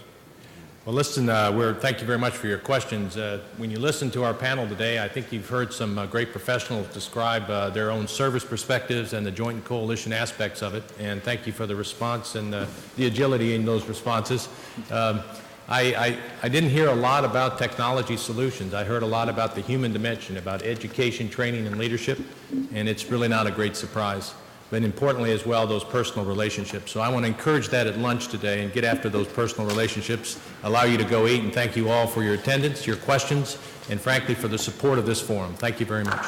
Well, listen, thank you very much for your questions. When you listen to our panel today, I think you've heard some great professionals describe their own service perspectives and the joint and coalition aspects of it, and thank you for the response and the agility in those responses. I didn't hear a lot about technology solutions. I heard a lot about the human dimension, about education, training, and leadership, and it's really not a great surprise. But importantly as well, those personal relationships. So I want to encourage that at lunch today and get after those personal relationships, allow you to go eat, and thank you all for your attendance, your questions, and frankly for the support of this forum. Thank you very much.